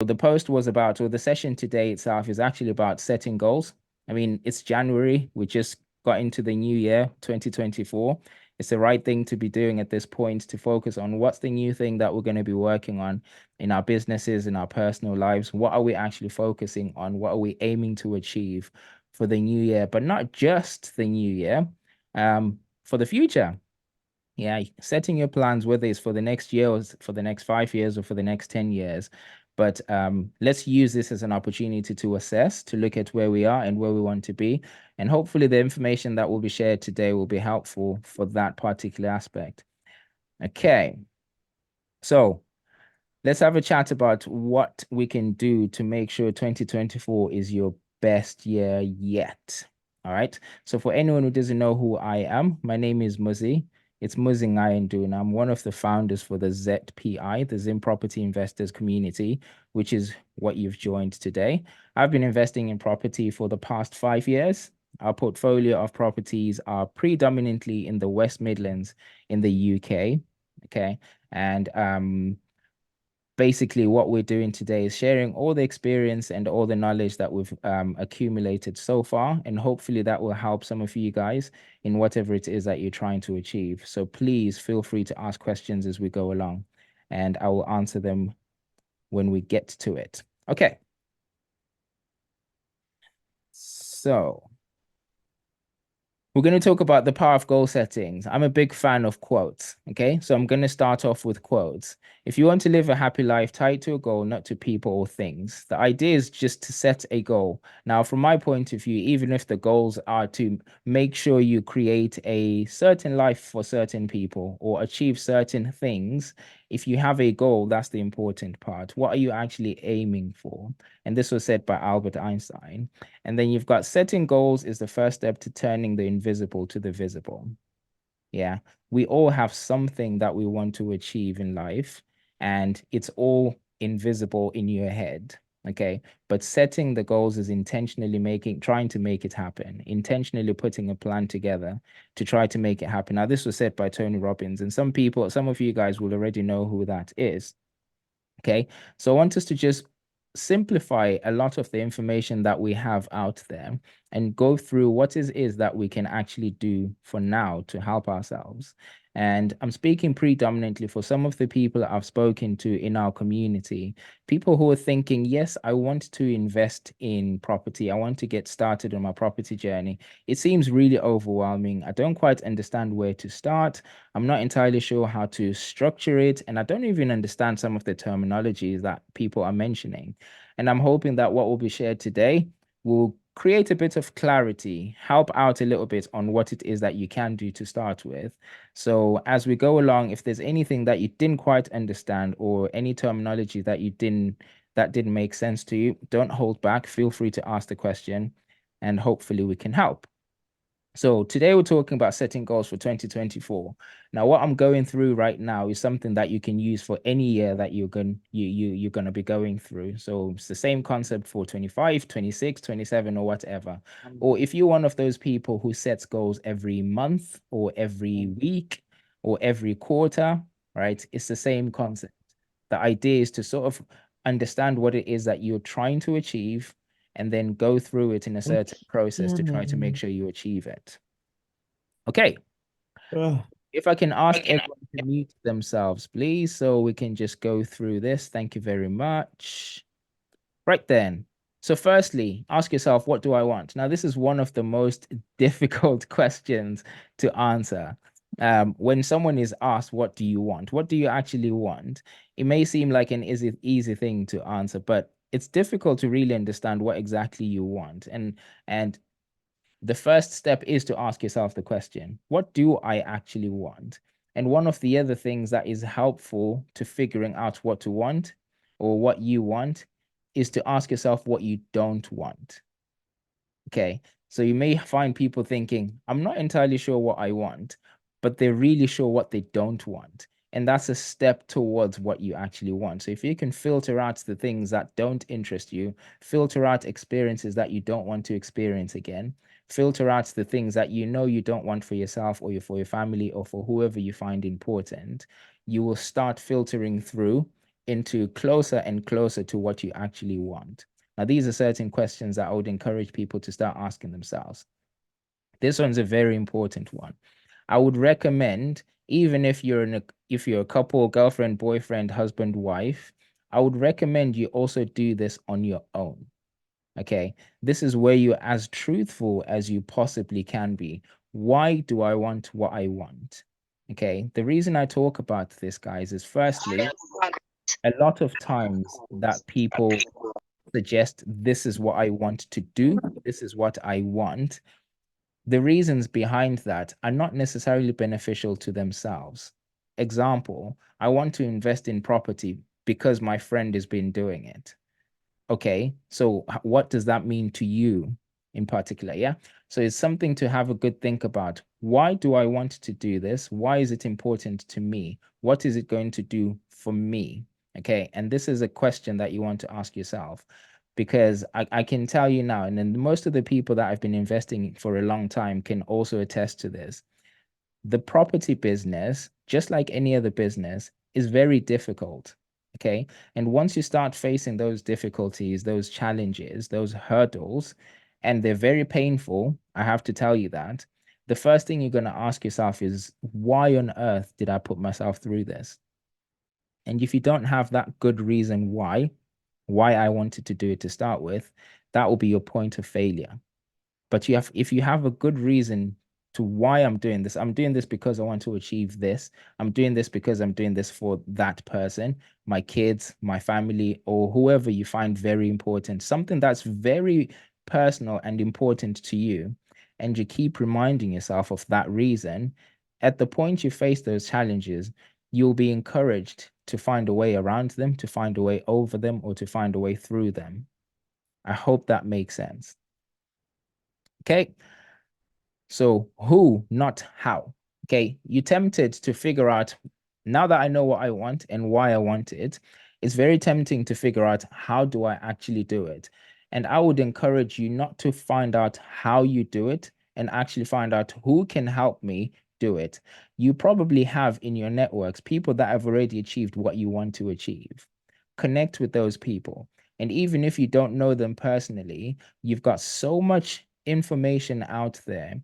the post was about, or the session today itself is actually about setting goals. I mean, it's January. We just got into the new year, 2024. It's the right thing to be doing at this point to focus on what's the new thing that we're going to be working on in our businesses, in our personal lives. What are we actually focusing on? What are we aiming to achieve for the new year? But not just the new year, for the future. Yeah, setting your plans, whether it's for the next year or for the next 5 years or for the next 10 years. But let's use this as an opportunity to assess, to look at where we are and where we want to be. And hopefully the information that will be shared today will be helpful for that particular aspect. Okay, so let's have a chat about what we can do to make sure 2024 is your best year yet. All right. So for anyone who doesn't know who I am, my name is Muzzie. It's Muzzie Nduna. I'm one of the founders for the ZPI, the Zim Property Investors Community, which is what you've joined today. I've been investing in property for the past 5 years. Our portfolio of properties are predominantly in the West Midlands in the UK. Okay. And basically what we're doing today is sharing all the experience and all the knowledge that we've accumulated so far, and hopefully that will help some of you guys in whatever it is that you're trying to achieve. So please feel free to ask questions as we go along, and I will answer them when we get to it. Okay. So we're going to talk about the power of goal settings. I'm a big fan of quotes. Okay. So I'm going to start off with quotes. If you want to live a happy life, tie it to a goal, not to people or things. The idea is just to set a goal. Now, from my point of view, even if the goals are to make sure you create a certain life for certain people or achieve certain things, if you have a goal, that's the important part. What are you actually aiming for? And this was said by Albert Einstein. And then you've got setting goals is the first step to turning the invisible to the visible. Yeah, we all have something that we want to achieve in life, and it's all invisible in your head. Okay, but setting the goals is intentionally trying to make it happen, intentionally putting a plan together to try to make it happen. Now, this was said by Tony Robbins, and some of you guys will already know who that is. Okay, so I want us to just simplify a lot of the information that we have out there and go through what is that we can actually do for now to help ourselves. And I'm speaking predominantly for some of the people I've spoken to in our community, people who are thinking, yes, I want to invest in property. I want to get started on my property journey. It seems really overwhelming. I don't quite understand where to start. I'm not entirely sure how to structure it, and I don't even understand some of the terminologies that people are mentioning. And I'm hoping that what will be shared today will create a bit of clarity, help out a little bit on what it is that you can do to start with. So as we go along, if there's anything that you didn't quite understand or any terminology that didn't make sense to you, don't hold back. Feel free to ask the question, and hopefully we can help. So today we're talking about setting goals for 2024. Now, what I'm going through right now is something that you can use for any year that you're going to be going through. So it's the same concept for 25, 26, 27, or whatever. Or if you're one of those people who sets goals every month or every week or every quarter, right? It's the same concept. The idea is to sort of understand what it is that you're trying to achieve and then go through it in a certain process to try to make sure you achieve it. Okay, if I can ask everyone to mute themselves, please, so we can just go through this. Thank you very much. Right then. So firstly, ask yourself, what do I want? Now, this is one of the most difficult questions to answer. When someone is asked, what do you want? What do you actually want? It may seem like an easy thing to answer, but it's difficult to really understand what exactly you want. And the first step is to ask yourself the question, what do I actually want? And one of the other things that is helpful to figuring out what to want or what you want is to ask yourself what you don't want. Okay. So you may find people thinking, I'm not entirely sure what I want, but they're really sure what they don't want. And that's a step towards what you actually want. So if you can filter out the things that don't interest you, filter out experiences that you don't want to experience again, filter out the things that you know you don't want for yourself or for your family or for whoever you find important, you will start filtering through into closer and closer to what you actually want? Now, these are certain questions that I would encourage people to start asking themselves. This one's a very important one. I would recommend, even if if you're a couple, girlfriend, boyfriend, husband, wife, I would recommend you also do this on your own. Okay, this is where you're as truthful as you possibly can be. Why do I want what I want? Okay, the reason I talk about this, guys, is firstly, a lot of times that people suggest this is what I want to do, this is what I want. The reasons behind that are not necessarily beneficial to themselves. Example, I want to invest in property because my friend has been doing it. Okay, so what does that mean to you in particular? Yeah. So it's something to have a good think about. Why do I want to do this? Why is it important to me? What is it going to do for me? Okay. And this is a question that you want to ask yourself because I can tell you now, and then most of the people that I've been investing for a long time can also attest to this. The property business, just like any other business, is very difficult. Okay. And once you start facing those difficulties, those challenges, those hurdles, and they're very painful, I have to tell you that, the first thing you're going to ask yourself is, why on earth did I put myself through this? And if you don't have that good reason why I wanted to do it to start with, that will be your point of failure. But if you have a good reason to why I'm doing this because I want to achieve this. I'm doing this because I'm doing this for that person, my kids, my family, or whoever you find very important, something that's very personal and important to you. And you keep reminding yourself of that reason. At the point you face those challenges, you'll be encouraged to find a way around them, to find a way over them, or to find a way through them. I hope that makes sense. Okay. So who, not how. Okay. You tempted to figure out, now that I know what I want and why I want it, it's very tempting to figure out how do I actually do it. And I would encourage you not to find out how you do it and actually find out who can help me do it. You probably have in your networks people that have already achieved what you want to achieve. Connect with those people. And even if you don't know them personally, you've got so much information out there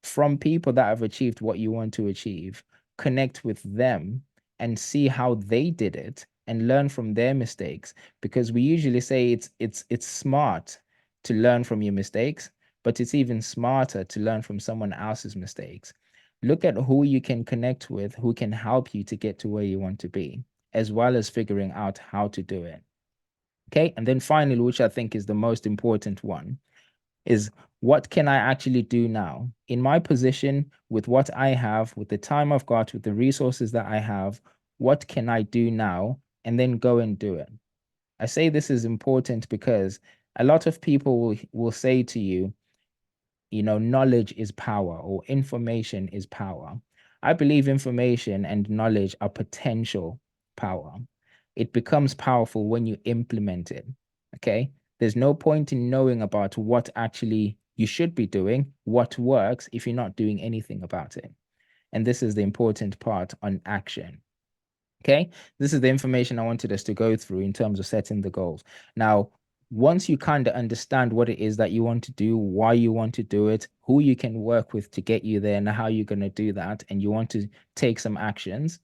from people that have achieved what you want to achieve. Connect with them and see how they did it and learn from their mistakes, because we usually say it's smart to learn from your mistakes, but it's even smarter to learn from someone else's mistakes. Look at who you can connect with, who can help you to get to where you want to be, as well as figuring out how to do it. Okay. And then finally, which I think is the most important one, is what can I actually do now in my position with what I have, with the time I've got, with the resources that I have? What can I do now? And then go and do it. I say this is important because a lot of people will say to you, knowledge is power or information is power. I believe information and knowledge are potential power. It becomes powerful when you implement it. Okay. There's no point in knowing about what actually you should be doing, what works, if you're not doing anything about it. And this is the important part on action. Okay. This is the information I wanted us to go through in terms of setting the goals. Now, once you kind of understand what it is that you want to do, why you want to do it, who you can work with to get you there, and how you're going to do that, and you want to take some actions,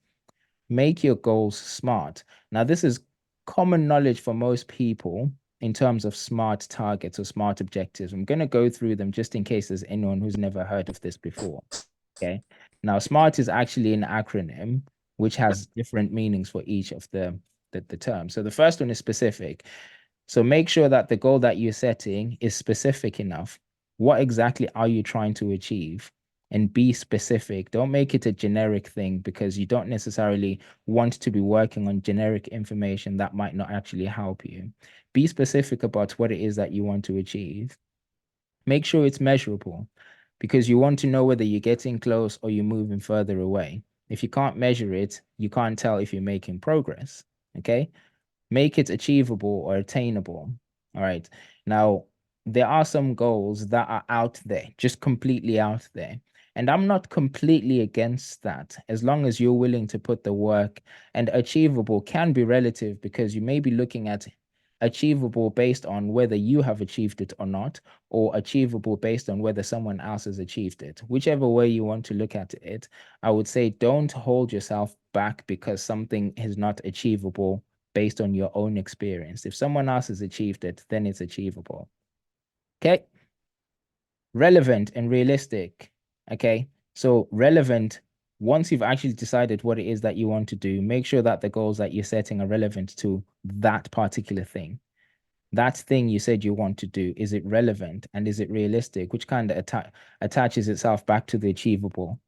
make your goals smart. Now, this is common knowledge for most people in terms of smart targets or smart objectives. I'm going to go through them just in case there's anyone who's never heard of this before. Okay. Now, SMART is actually an acronym which has different meanings for each of the terms. So the first one is specific. So make sure that the goal that you're setting is specific enough. What exactly are you trying to achieve? And be specific. Don't make it a generic thing, because you don't necessarily want to be working on generic information that might not actually help you. Be specific about what it is that you want to achieve. Make sure it's measurable, because you want to know whether you're getting close or you're moving further away. If you can't measure it, you can't tell if you're making progress. Okay. Make it achievable or attainable. All right. Now, there are some goals that are out there, just completely out there. And I'm not completely against that, as long as you're willing to put the work. And achievable can be relative because you may be looking at achievable based on whether you have achieved it or not, or achievable based on whether someone else has achieved it. Whichever way you want to look at it, I would say don't hold yourself back because something is not achievable based on your own experience. If someone else has achieved it, then it's achievable. Okay. Relevant and realistic. Okay. So relevant, once you've actually decided what it is that you want to do, make sure that the goals that you're setting are relevant to that particular thing. That thing you said you want to do, is it relevant and is it realistic? Which kind of attaches itself back to the achievable.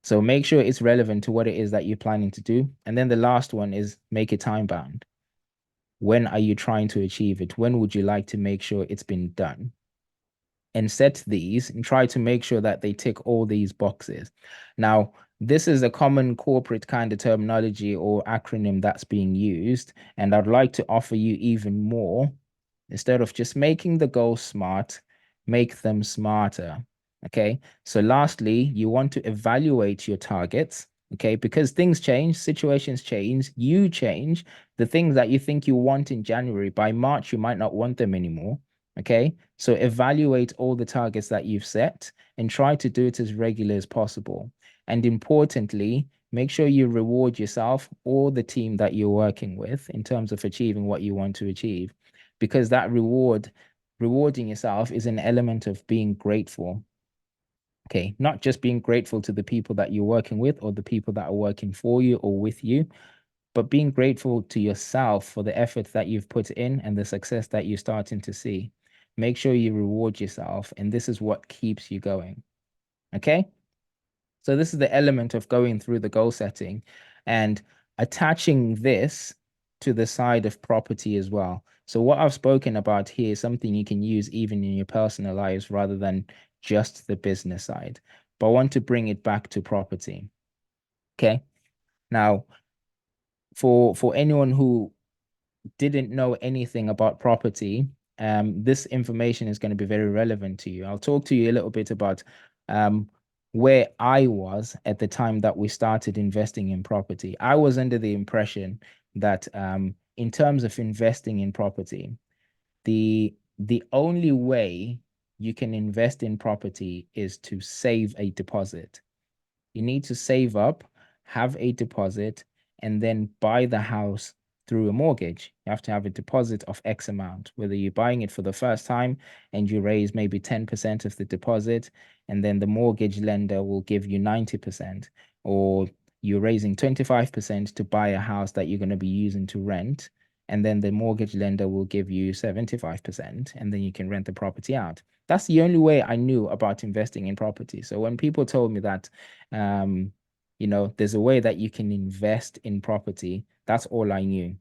So make sure it's relevant to what it is that you're planning to do. And then the last one is make it time bound. When are you trying to achieve it? When would you like to make sure it's been done? And set these and try to make sure that they tick all these boxes. Now, this is a common corporate kind of terminology or acronym that's being used, and I'd like to offer you even more. Instead of just making the goals smart, make them smarter. Okay. So lastly, you want to evaluate your targets. Okay. Because things change, situations change, you change. The things that you think you want in January, by March, you might not want them anymore. Okay. So evaluate all the targets that you've set and try to do it as regular as possible. And importantly, make sure you reward yourself or the team that you're working with in terms of achieving what you want to achieve, because that rewarding yourself is an element of being grateful. Okay, not just being grateful to the people that you're working with or the people that are working for you or with you, but being grateful to yourself for the effort that you've put in and the success that you're starting to see. Make sure you reward yourself, and this is what keeps you going. Okay. So this is the element of going through the goal setting and attaching this to the side of property as well. So what I've spoken about here is something you can use even in your personal lives rather than just the business side. But I want to bring it back to property. Okay. Now, for anyone who didn't know anything about property, this information is going to be very relevant to you. I'll talk to you a little bit about where I was at the time that we started investing in property. I was under the impression that in terms of investing in property, the only way you can invest in property is to save a deposit. You need to save up, have a deposit, and then buy the house through a mortgage. You have to have a deposit of X amount, whether you're buying it for the first time and you raise maybe 10% of the deposit, and then the mortgage lender will give you 90%, or you're raising 25% to buy a house that you're going to be using to rent, and then the mortgage lender will give you 75%, and then you can rent the property out. That's the only way I knew about investing in property. So when people told me that, there's a way that you can invest in property, that's all I knew.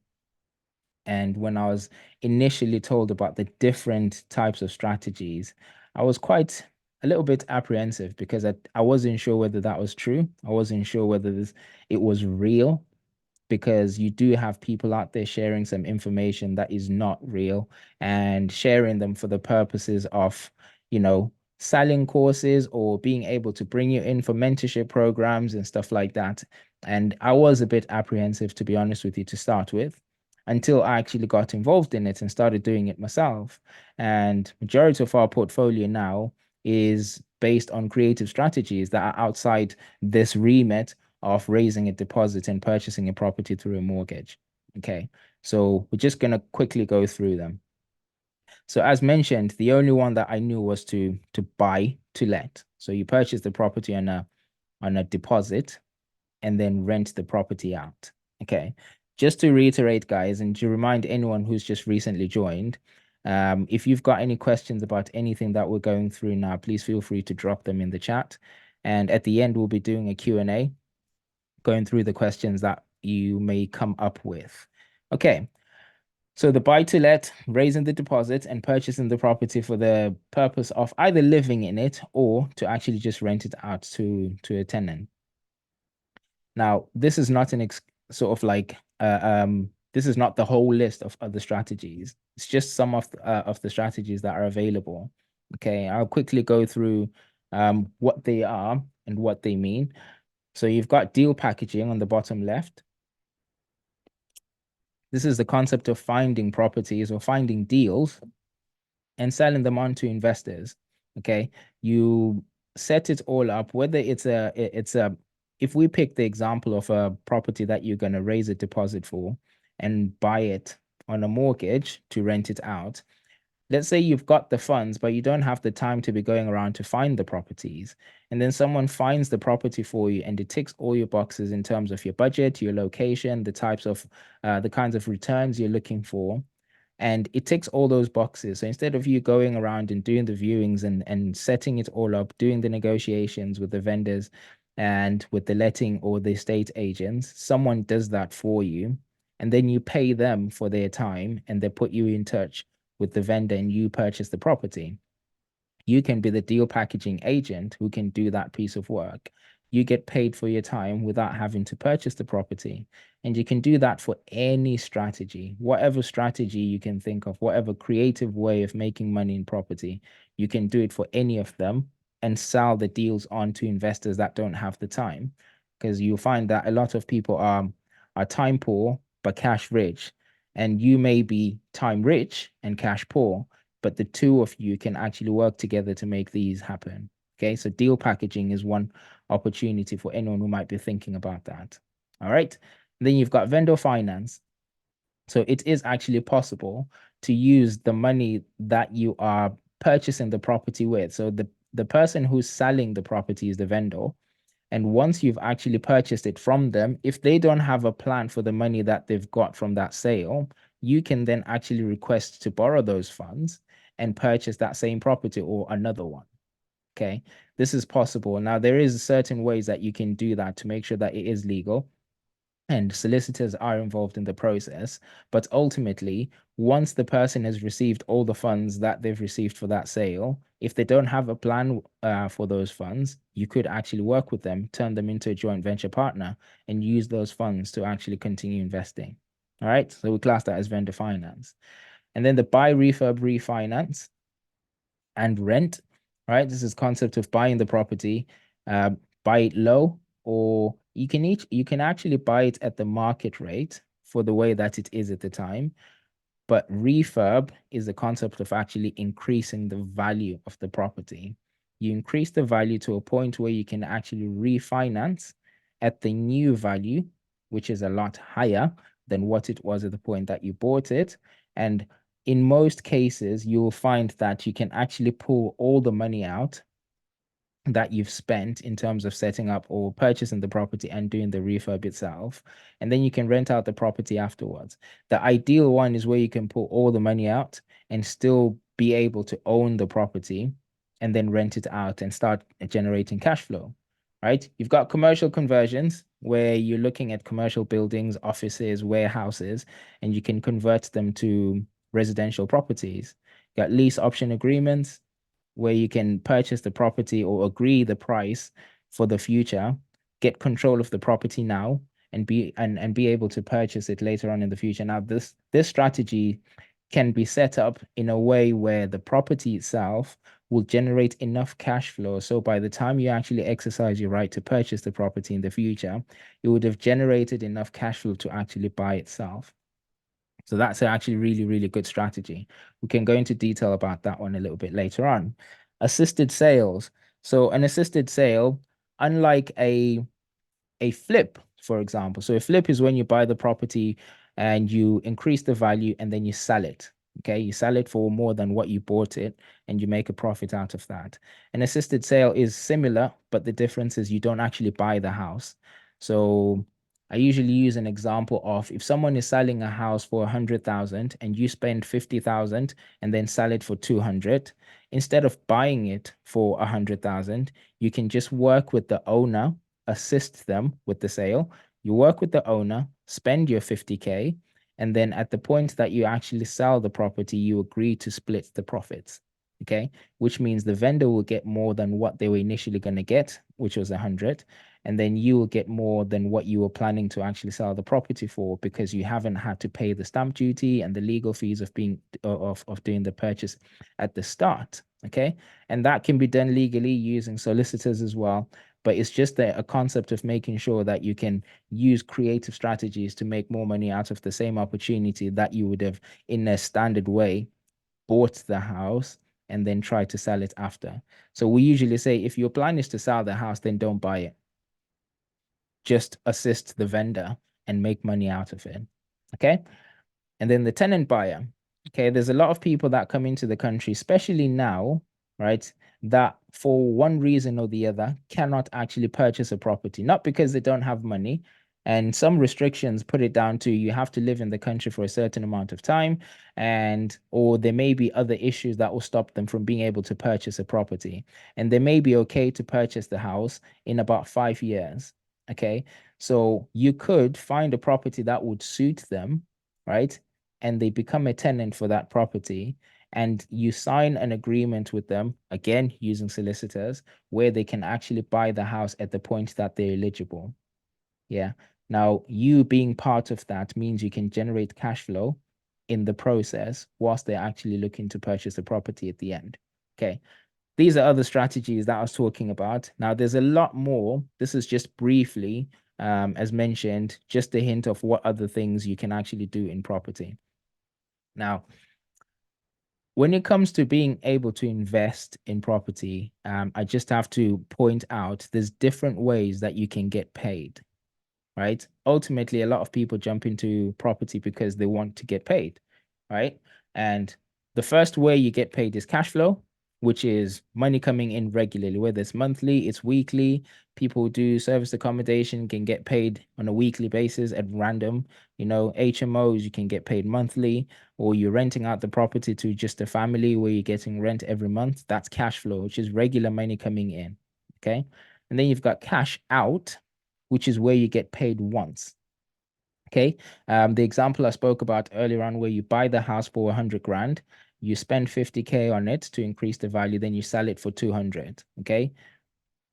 And when I was initially told about the different types of strategies, I was quite a little bit apprehensive because I wasn't sure whether that was true. I wasn't sure whether it was real, because you do have people out there sharing some information that is not real and sharing them for the purposes of, selling courses or being able to bring you in for mentorship programs and stuff like that. And I was a bit apprehensive, to be honest with you, to start with, until I actually got involved in it and started doing it myself. And majority of our portfolio now is based on creative strategies that are outside this remit of raising a deposit and purchasing a property through a mortgage. Okay, so we're just going to quickly go through them. So as mentioned, the only one that I knew was to buy to let. So you purchase the property on a deposit and then rent the property out. Okay. Just to reiterate, guys, and to remind anyone who's just recently joined, if you've got any questions about anything that we're going through now, please feel free to drop them in the chat. And at the end, we'll be doing a Q&A, going through the questions that you may come up with. Okay. So the buy to let, raising the deposit and purchasing the property for the purpose of either living in it or to actually just rent it out to a tenant. Now, this is not an sort of like this is not the whole list of other strategies. It's just some of the strategies that are available. Okay, I'll quickly go through what they are and what they mean. So you've got deal packaging on the bottom left. This is the concept of finding properties or finding deals and selling them on to investors. Okay. You set it all up, whether it's a if we pick the example of a property that you're going to raise a deposit for and buy it on a mortgage to rent it out. Let's say you've got the funds, but you don't have the time to be going around to find the properties. And then someone finds the property for you and it ticks all your boxes in terms of your budget, your location, the kinds of returns you're looking for. And it ticks all those boxes. So instead of you going around and doing the viewings and setting it all up, doing the negotiations with the vendors and with the letting or the estate agents, someone does that for you. And then you pay them for their time and they put you in touch with the vendor and you purchase the property. You can be the deal packaging agent who can do that piece of work. You get paid for your time without having to purchase the property. And you can do that for any strategy, whatever strategy you can think of, whatever creative way of making money in property, you can do it for any of them and sell the deals on to investors that don't have the time. Because you'll find that a lot of people are time poor but cash rich. And you may be time rich and cash poor, but the two of you can actually work together to make these happen. Okay, so deal packaging is one opportunity for anyone who might be thinking about that. All right. And then you've got vendor finance. So it is actually possible to use the money that you are purchasing the property with. So the person who's selling the property is the vendor. And once you've actually purchased it from them, if they don't have a plan for the money that they've got from that sale, you can then actually request to borrow those funds and purchase that same property or another one. Okay, this is possible. Now, there is certain ways that you can do that to make sure that it is legal and solicitors are involved in the process. But ultimately, once the person has received all the funds that they've received for that sale, if they don't have a plan for those funds, you could actually work with them, turn them into a joint venture partner, and use those funds to actually continue investing. All right, so we class that as vendor finance. And then the buy, refurb, refinance and rent, right? This is concept of buying the property, uh, buy it low, or you can actually buy it at the market rate for the way that it is at the time. But refurb is the concept of actually increasing the value of the property. You increase the value to a point where you can actually refinance at the new value, which is a lot higher than what it was at the point that you bought it. And in most cases, you will find that you can actually pull all the money out that you've spent in terms of setting up or purchasing the property and doing the refurb itself. And then you can rent out the property afterwards. The ideal one is where you can pull all the money out and still be able to own the property and then rent it out and start generating cash flow, right? You've got commercial conversions where you're looking at commercial buildings, offices, warehouses, and you can convert them to residential properties. You got lease option agreements where you can purchase the property or agree the price for the future, get control of the property now, and be able to purchase it later on in the future. Now, this strategy can be set up in a way where the property itself will generate enough cash flow. So by the time you actually exercise your right to purchase the property in the future, it would have generated enough cash flow to actually buy itself. So that's actually really, really good strategy. We can go into detail about that one a little bit later on. Assisted sales. So an assisted sale, unlike a flip, for example. So a flip is when you buy the property and you increase the value and then you sell it. Okay, you sell it for more than what you bought it and you make a profit out of that. An assisted sale is similar, but the difference is you don't actually buy the house. So I usually use an example of if someone is selling a house for 100,000 and you spend 50,000 and then sell it for 200, instead of buying it for 100,000, you can just work with the owner, assist them with the sale. You work with the owner, spend your 50K, and then at the point that you actually sell the property, you agree to split the profits. okay? Which means the vendor will get more than what they were initially going to get, which was 100, and then you will get more than what you were planning to actually sell the property for because you haven't had to pay the stamp duty and the legal fees of being of doing the purchase at the start, okay? And that can be done legally using solicitors as well. But it's just a concept of making sure that you can use creative strategies to make more money out of the same opportunity that you would have in a standard way bought the house and then try to sell it after. So we usually say if your plan is to sell the house, then don't buy it. Just assist the vendor and make money out of it. Okay. And then the tenant buyer. Okay, there's a lot of people that come into the country, especially now, right, that for one reason or the other cannot actually purchase a property, not because they don't have money. And some restrictions put it down to you have to live in the country for a certain amount of time, and or there may be other issues that will stop them from being able to purchase a property. And they may be okay to purchase the house in about 5 years. Okay, so you could find a property that would suit them, right? And they become a tenant for that property, and you sign an agreement with them, again, using solicitors, where they can actually buy the house at the point that they're eligible. Yeah. Now, you being part of that means you can generate cash flow in the process whilst they're actually looking to purchase the property at the end. Okay. These are other strategies that I was talking about. Now, there's a lot more. This is just briefly, as mentioned, just a hint of what other things you can actually do in property. Now, when it comes to being able to invest in property, I just have to point out there's different ways that you can get paid, right? Ultimately, a lot of people jump into property because they want to get paid, right? And the first way you get paid is cash flow, which is money coming in regularly, whether it's monthly, it's weekly. People do service accommodation, can get paid on a weekly basis at random. HMOs, you can get paid monthly, or you're renting out the property to just a family where you're getting rent every month. That's cash flow, which is regular money coming in. Okay. And then you've got cash out, which is where you get paid once. Okay. The example I spoke about earlier on, where you buy the house for 100 grand, you spend 50K on it to increase the value, then you sell it for 200. Okay.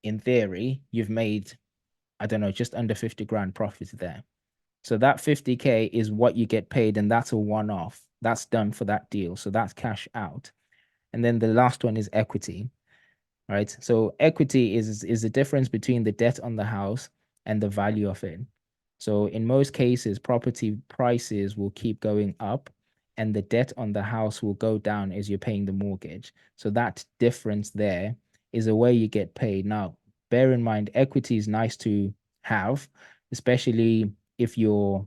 In theory, you've made, I don't know, just under 50 grand profit there. So that 50K is what you get paid, and that's a one-off. That's done for that deal. So that's cash out. And then the last one is equity, right? So equity is the difference between the debt on the house and the value of it. So in most cases, property prices will keep going up and the debt on the house will go down as you're paying the mortgage. So that difference there is a way you get paid. Now, bear in mind, equity is nice to have, especially if you're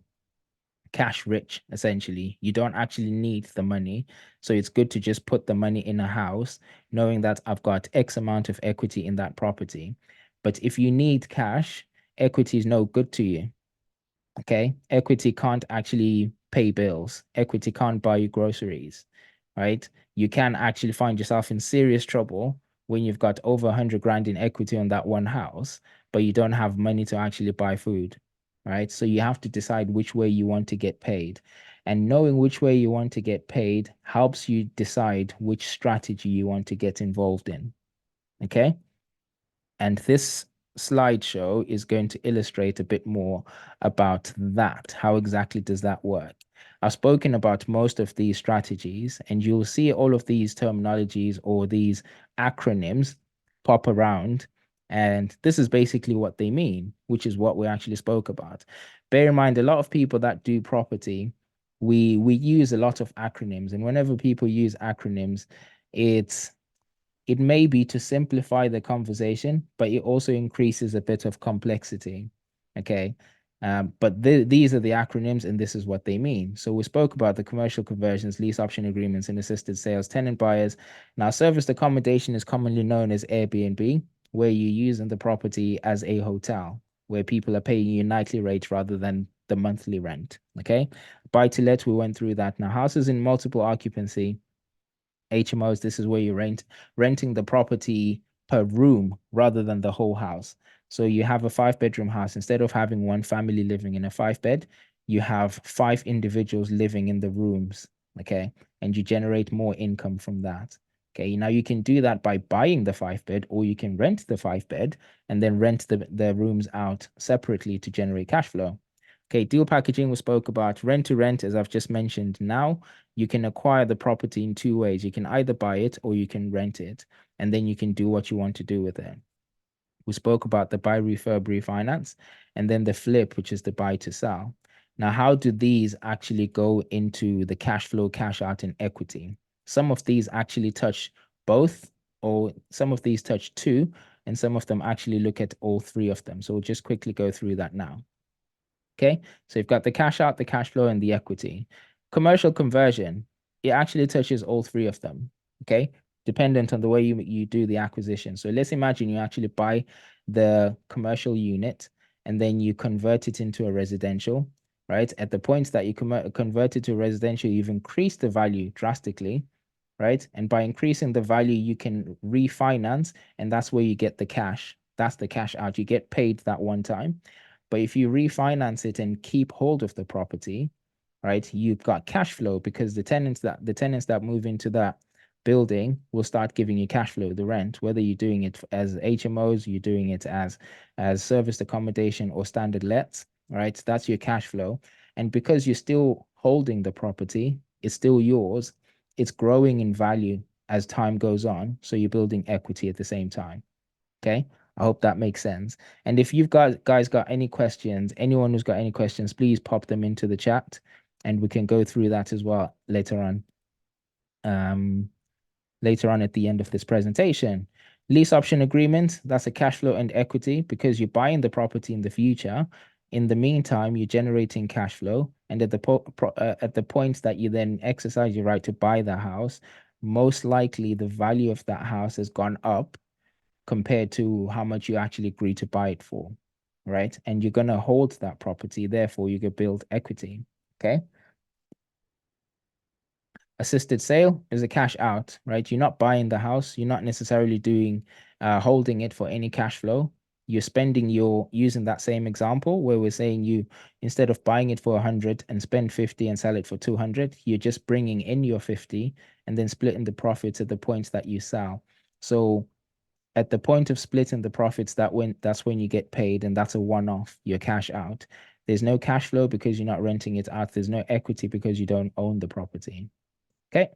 cash rich, essentially. You don't actually need the money. So it's good to just put the money in a house, knowing that I've got X amount of equity in that property. But if you need cash, equity is no good to you. Okay. Equity can't actually pay bills. Equity can't buy you groceries, right? You can actually find yourself in serious trouble when you've got over 100 grand in equity on that one house, but you don't have money to actually buy food, right? So you have to decide which way you want to get paid. And knowing which way you want to get paid helps you decide which strategy you want to get involved in. Okay. And this slideshow is going to illustrate a bit more about that. How exactly does that work? I've spoken about most of these strategies, and you'll see all of these terminologies or these acronyms pop around. And this is basically what they mean, which is what we actually spoke about. Bear in mind, a lot of people that do property, we use a lot of acronyms. And whenever people use acronyms, it's it may be to simplify the conversation, but it also increases a bit of complexity. Okay. But these are the acronyms, and this is what they mean. So we spoke about the commercial conversions, lease option agreements, and assisted sales, tenant buyers. Now, serviced accommodation is commonly known as Airbnb, where you're using the property as a hotel, where people are paying you nightly rates rather than the monthly rent. Okay. Buy to let, we went through that. Now, houses in multiple occupancy, HMOs, this is where you renting the property per room rather than the whole house. So you have a 5 bedroom house. Instead of having one family living in a 5 bed, you have 5 individuals living in the rooms. Okay. And you generate more income from that. Okay, now you can do that by buying the 5-bed, or you can rent the 5-bed and then rent the rooms out separately to generate cash flow. Okay, deal packaging we spoke about. Rent to rent, as I've just mentioned. Now you can acquire the property in two ways. You can either buy it or you can rent it, and then you can do what you want to do with it. We spoke about the buy, refurb, refinance, and then the flip, which is the buy to sell. Now, how do these actually go into the cash flow, cash out, and equity? Some of these actually touch both, or some of these touch two, and some of them actually look at all three of them. So we'll just quickly go through that now. Okay, so you've got the cash out, the cash flow, and the equity. Commercial conversion, it actually touches all three of them. Okay, dependent on the way you do the acquisition. So let's imagine you actually buy the commercial unit and then you convert it into a residential, right? At the point that you convert it to a residential, you've increased the value drastically, right? And by increasing the value, you can refinance, and that's where you get the cash. That's the cash out. You get paid that one time. But if you refinance it and keep hold of the property, right, you've got cash flow because the tenants that move into that building will start giving you cash flow, the rent, whether you're doing it as HMOs, you're doing it as serviced accommodation or standard lets, right? That's your cash flow. And because you're still holding the property, it's still yours, it's growing in value as time goes on. So you're building equity at the same time. Okay. I hope that makes sense. And if you've guys got any questions, anyone who's got any questions, please pop them into the chat and we can go through that as well later on. Later on at the end of this presentation. Lease option agreement, that's a cash flow and equity because you're buying the property in the future. In the meantime, you're generating cash flow. And at the point that you then exercise your right to buy the house, most likely the value of that house has gone up compared to how much you actually agree to buy it for, right? And you're going to hold that property, therefore you can build equity, okay? Assisted sale is a cash out, right? You're not buying the house, you're not necessarily doing holding it for any cash flow. You're spending your using that same example where we're saying you instead of buying it for 100 and spend 50 and sell it for 200, you're just bringing in your 50 and then splitting the profits at the point that you sell. So at the point of splitting the profits, that's when you get paid, and that's a one-off, your cash out. There's no cash flow because you're not renting it out. There's no equity because you don't own the property. Okay.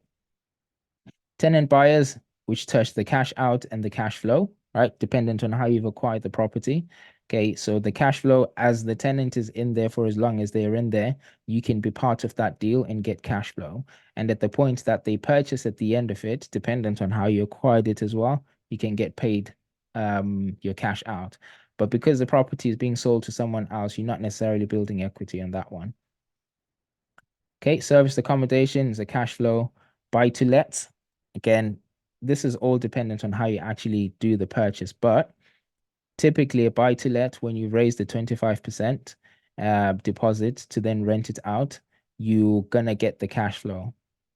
Tenant buyers, which touch the cash out and the cash flow, right? Dependent on how you've acquired the property. Okay, so the cash flow, as the tenant is in there for as long as they're in there, you can be part of that deal and get cash flow. And at the point that they purchase at the end of it, dependent on how you acquired it as well, you can get paid your cash out. But because the property is being sold to someone else, you're not necessarily building equity on that one. Okay, serviced accommodation is a cash flow. Buy to let, again, this is all dependent on how you actually do the purchase, but typically a buy to let, when you raise the 25% deposit to then rent it out, you're gonna get the cash flow,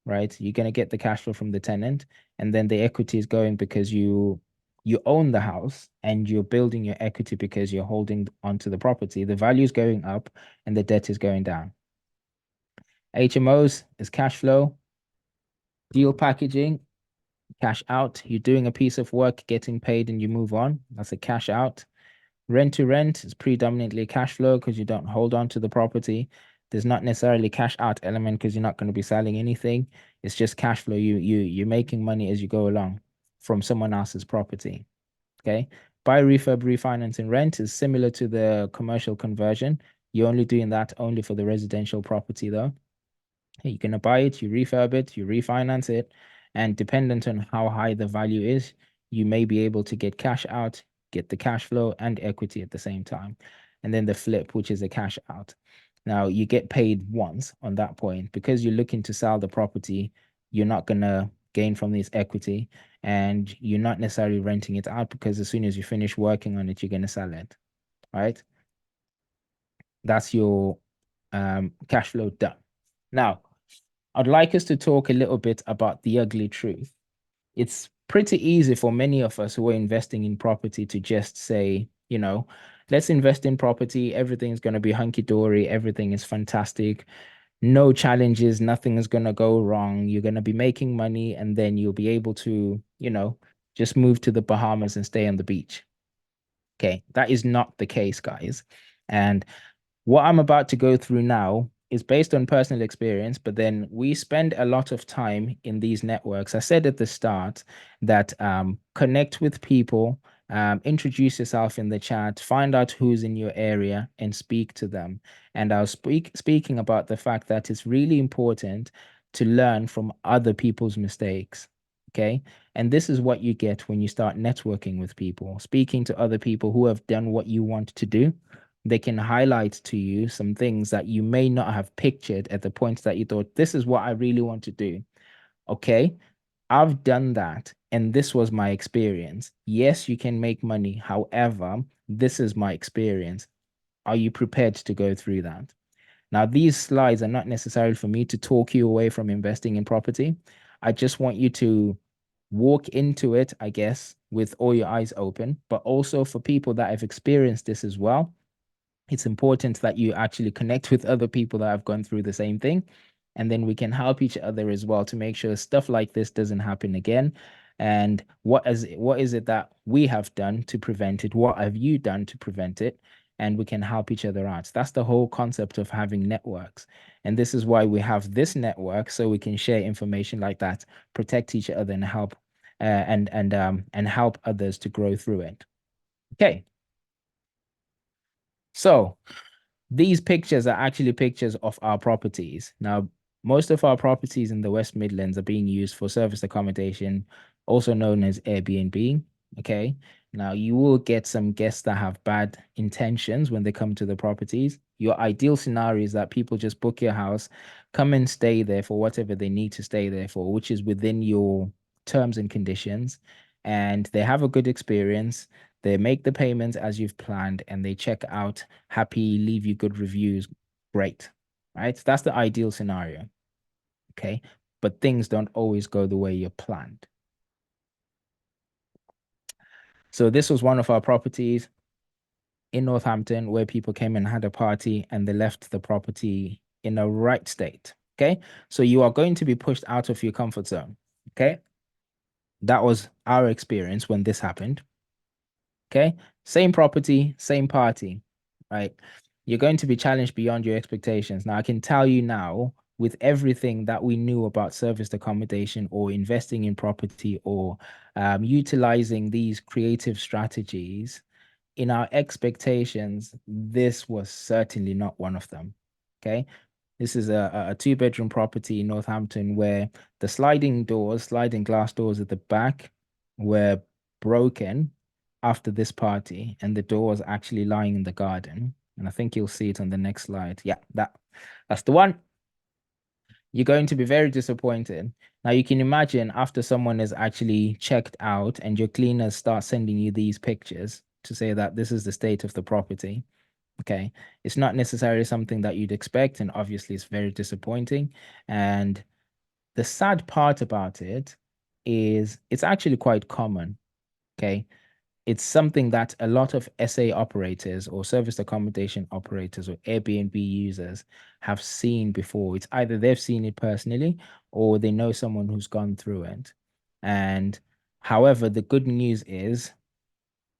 right? You're gonna get the cash flow from the tenant, and then the equity is going because you own the house and you're building your equity because you're holding onto the property. The value is going up and the debt is going down. HMOs is cash flow. Deal packaging, cash out. You're doing a piece of work, getting paid, and you move on. That's a cash out. Rent to rent is predominantly cash flow because you don't hold on to the property. There's not necessarily cash out element because you're not going to be selling anything. It's just cash flow. You're making money as you go along from someone else's property. Okay. Buy, refurb, refinance, and rent is similar to the commercial conversion. You're only doing that only for the residential property though. You're going to buy it, you refurb it, you refinance it, and dependent on how high the value is, you may be able to get cash out, get the cash flow and equity at the same time. And then the flip, which is a cash out. Now, you get paid once on that point because you're looking to sell the property, you're not going to gain from this equity, and you're not necessarily renting it out because as soon as you finish working on it, you're going to sell it, right? That's your cash flow done. Now, I'd like us to talk a little bit about the ugly truth. It's pretty easy for many of us who are investing in property to just say, let's invest in property. Everything's going to be hunky dory. Everything is fantastic. no challenges, nothing is going to go wrong. You're going to be making money and then you'll be able to, just move to the Bahamas and stay on the beach. Okay, that is not the case, guys. And what I'm about to go through now is based on personal experience, but then we spend a lot of time in these networks. I said at the start that connect with people, introduce yourself in the chat, find out who's in your area and speak to them. And I was speaking about the fact that it's really important to learn from other people's mistakes. Okay. And this is what you get when you start networking with people, speaking to other people who have done what you want to do. They can highlight to you some things that you may not have pictured at the point that you thought, this is what I really want to do. Okay, I've done that, and this was my experience. Yes, you can make money. However, this is my experience. Are you prepared to go through that? Now, these slides are not necessarily for me to talk you away from investing in property. I just want you to walk into it, I guess, with all your eyes open, but also for people that have experienced this as well, it's important that you actually connect with other people that have gone through the same thing. And then we can help each other as well to make sure stuff like this doesn't happen again. And what is it that we have done to prevent it? What have you done to prevent it? And we can help each other out. That's the whole concept of having networks. And this is why we have this network, so we can share information like that, protect each other and help and help others to grow through it. Okay. So these pictures are actually pictures of our properties. Now, most of our properties in the West Midlands are being used for service accommodation, also known as Airbnb. Okay. Now, you will get some guests that have bad intentions when they come to the properties. Your ideal scenario is that people just book your house, come and stay there for whatever they need to stay there for, which is within your terms and conditions, and they have a good experience. They make the payments as you've planned and they check out happy, leave you good reviews. Great. Right? That's the ideal scenario. Okay. But things don't always go the way you planned. So this was one of our properties in Northampton where people came and had a party and they left the property in a right state. Okay. So you are going to be pushed out of your comfort zone. Okay. That was our experience when this happened. Okay. Same property, same party, right? You're going to be challenged beyond your expectations. Now, I can tell you now, with everything that we knew about serviced accommodation or investing in property or utilizing these creative strategies, in our expectations, this was certainly not one of them. Okay. This is a two-bedroom property in Northampton where the sliding glass doors at the back were broken after this party, and the door was actually lying in the garden. And I think you'll see it on the next slide. Yeah, that's the one. You're going to be very disappointed. Now you can imagine after someone is actually checked out and your cleaners start sending you these pictures to say that this is the state of the property. Okay. It's not necessarily something that you'd expect, and obviously it's very disappointing. And the sad part about it is it's actually quite common. Okay. It's something that a lot of SA operators or service accommodation operators or Airbnb users have seen before. It's either they've seen it personally or they know someone who's gone through it. And however, the good news is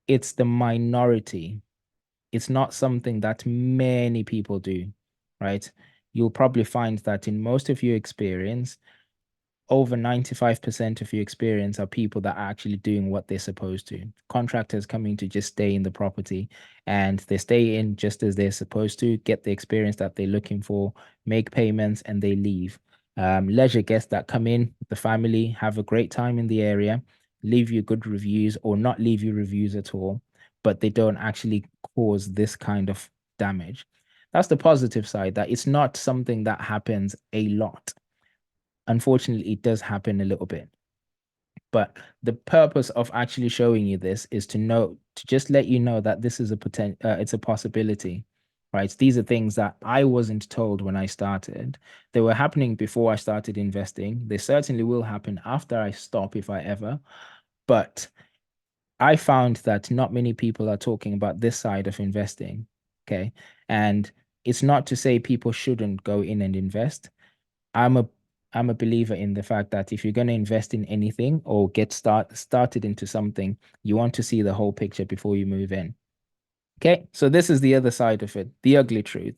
it's the minority. It's not something that many people do, right? You'll probably find that in most of your experience, over 95% of your experience are people that are actually doing what they're supposed to. Contractors coming to just stay in the property and they stay in just as they're supposed to, get the experience that they're looking for, make payments, and they leave. Leisure guests that come in, the family, have a great time in the area, leave you good reviews or not leave you reviews at all, but they don't actually cause this kind of damage. That's the positive side, that it's not something that happens a lot. Unfortunately, it does happen a little bit. But the purpose of actually showing you this is to just let you know that this is it's a possibility, right? These are things that I wasn't told when I started. They were happening before I started investing. They certainly will happen after I stop, if I ever. But I found that not many people are talking about this side of investing. Okay. And it's not to say people shouldn't go in and invest. I'm a I'm a believer in the fact that if you're going to invest in anything or get started into something, you want to see the whole picture before you move in. Okay, so this is the other side of it, the ugly truth.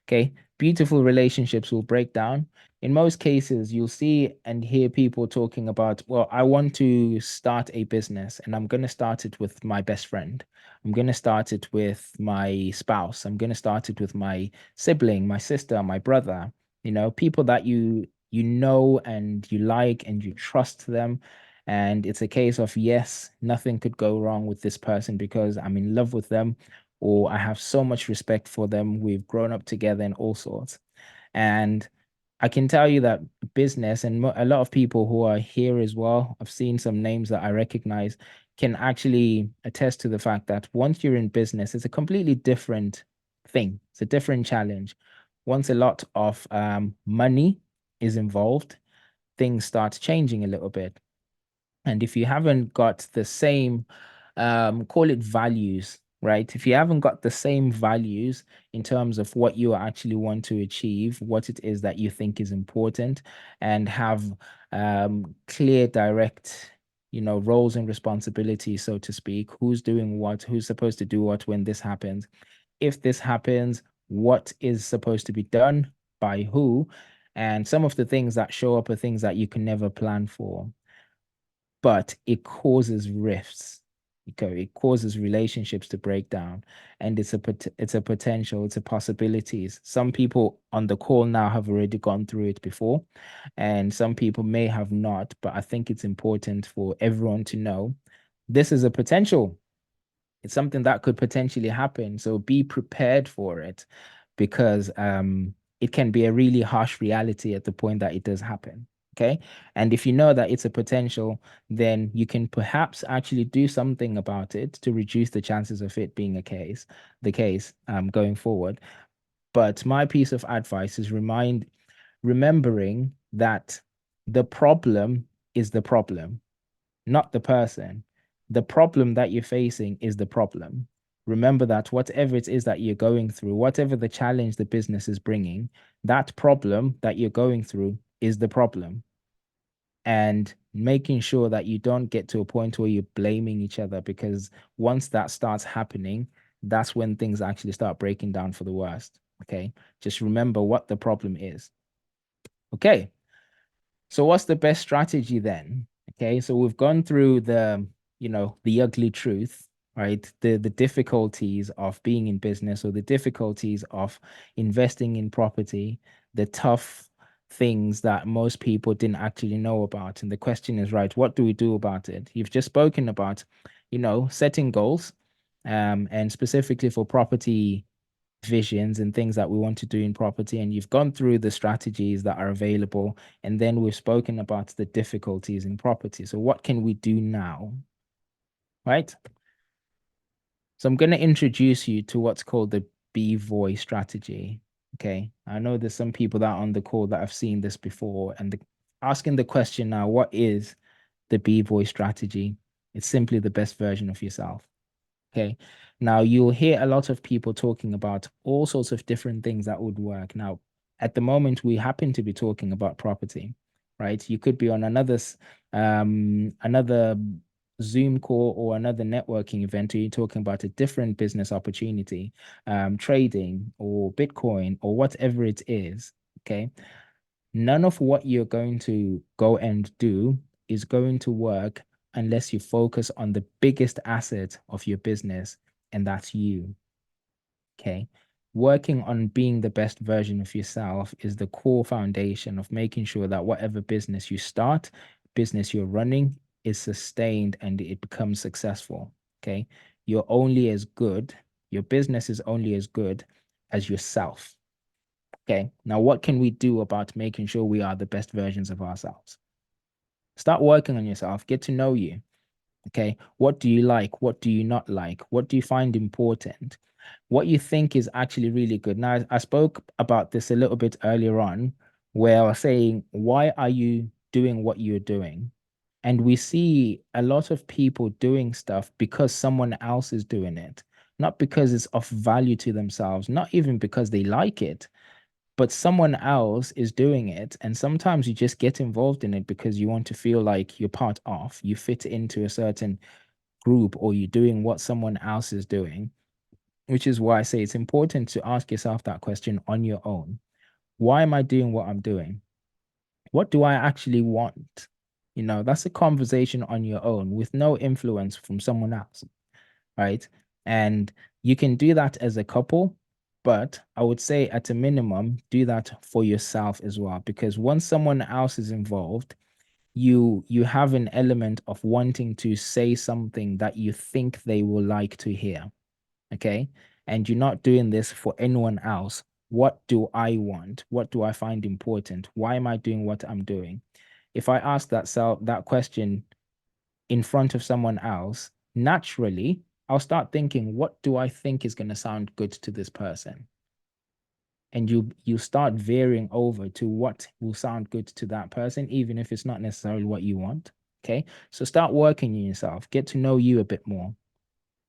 Okay, beautiful relationships will break down. In most cases, you'll see and hear people talking about, well, I want to start a business and I'm going to start it with my best friend. I'm going to start it with my spouse. I'm going to start it with my sibling, my sister, my brother, people that you know and you like and you trust them. And it's a case of, yes, nothing could go wrong with this person because I'm in love with them or I have so much respect for them. We've grown up together and all sorts. And I can tell you that business and a lot of people who are here as well, I've seen some names that I recognize, can actually attest to the fact that once you're in business, it's a completely different thing. It's a different challenge. Once a lot of money is involved, things start changing a little bit. And if you haven't got the same, call it values, right? If you haven't got the same values in terms of what you actually want to achieve, what it is that you think is important, and have clear, direct, roles and responsibilities, so to speak, who's doing what, who's supposed to do what when this happens. If this happens, what is supposed to be done by who? And some of the things that show up are things that you can never plan for, but it causes rifts. Okay, it causes relationships to break down, and it's a potential, it's a possibilities. Some people on the call now have already gone through it before, and some people may have not. But I think it's important for everyone to know this is a potential. It's something that could potentially happen. So be prepared for it, because it can be a really harsh reality at the point that it does happen. Okay. And if you know that it's a potential, then you can perhaps actually do something about it to reduce the chances of it being the case going forward. But my piece of advice is remembering that the problem is the problem, not the person. The problem that you're facing is the problem. Remember that whatever it is that you're going through, whatever the challenge the business is bringing, that problem that you're going through is the problem. And making sure that you don't get to a point where you're blaming each other, because once that starts happening, that's when things actually start breaking down for the worst. Okay. Just remember what the problem is. Okay. So what's the best strategy then? Okay, so we've gone through the ugly truth, right? The difficulties of being in business, or the difficulties of investing in property, the tough things that most people didn't actually know about. And the question is, right, what do we do about it? You've just spoken about, setting goals, and specifically for property visions and things that we want to do in property, and you've gone through the strategies that are available, and then we've spoken about the difficulties in property. So what can we do now, right? So I'm going to introduce you to what's called the BVO strategy. Okay, I know there's some people that are on the call that have seen this before, and asking the question now, what is the BVO strategy? It's simply the best version of yourself. Okay. Now you'll hear a lot of people talking about all sorts of different things that would work. Now, at the moment, we happen to be talking about property, right? You could be on another Zoom call or another networking event, or you're talking about a different business opportunity, trading or Bitcoin or whatever it is. Okay. None of what you're going to go and do is going to work unless you focus on the biggest asset of your business, and that's you. Okay. Working on being the best version of yourself is the core foundation of making sure that whatever business you start, business you're running, is sustained and it becomes successful. Okay. You're only as good, your business is only as good as yourself. Okay. Now, what can we do about making sure we are the best versions of ourselves? Start working on yourself, get to know you. Okay. What do you like? What do you not like? What do you find important? What you think is actually really good. Now, I spoke about this a little bit earlier on, where I was saying, why are you doing what you're doing? And we see a lot of people doing stuff because someone else is doing it, not because it's of value to themselves, not even because they like it, but someone else is doing it. And sometimes you just get involved in it because you want to feel like you're part of, you fit into a certain group, or you're doing what someone else is doing, which is why I say it's important to ask yourself that question on your own. Why am I doing what I'm doing? What do I actually want? That's a conversation on your own with no influence from someone else, right? And you can do that as a couple, but I would say at a minimum, do that for yourself as well, because once someone else is involved, you have an element of wanting to say something that you think they will like to hear. Okay. And you're not doing this for anyone else. What do I want? What do I find important? Why am I doing what I'm doing? If I ask that question in front of someone else, naturally, I'll start thinking, what do I think is going to sound good to this person? And you start veering over to what will sound good to that person, even if it's not necessarily what you want. Okay. So start working on yourself, get to know you a bit more,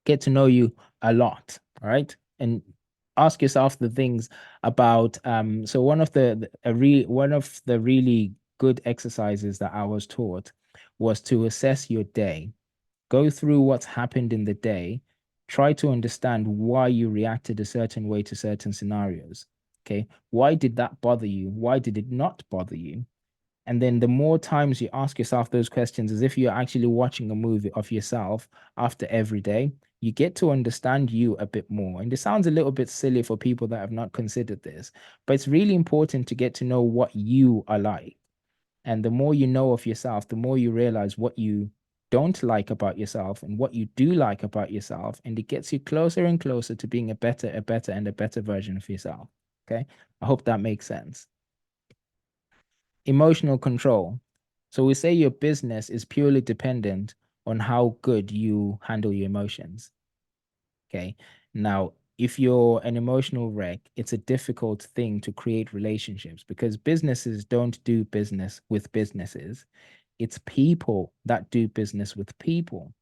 get to know you a lot. All right. And ask yourself the things about so one of the really good exercises that I was taught was to assess your day. Go through what's happened in the day, try to understand why you reacted a certain way to certain scenarios. Okay. Why did that bother you? Why did it not bother you? And then the more times you ask yourself those questions, as if you're actually watching a movie of yourself after every day, you get to understand you a bit more. And this sounds a little bit silly for people that have not considered this, but it's really important to get to know what you are like. And the more you know of yourself, the more you realize what you don't like about yourself and what you do like about yourself. And it gets you closer and closer to being and a better version of yourself. Okay. I hope that makes sense. Emotional control. So we say your business is purely dependent on how good you handle your emotions. Okay. Now, if you're an emotional wreck, it's a difficult thing to create relationships because businesses don't do business with businesses. It's people that do business with people.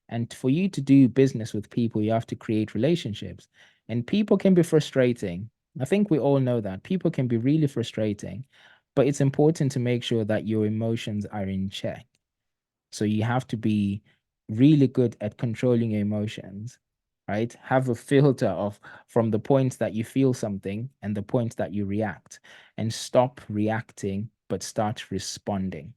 And for you to do business with people, you have to create relationships. And people can be frustrating. I think we all know that. People can be really frustrating, but it's important to make sure that your emotions are in check. So you have to be really good at controlling your emotions, right? Have a filter of from the point that you feel something and the point that you react, and stop reacting, but start responding.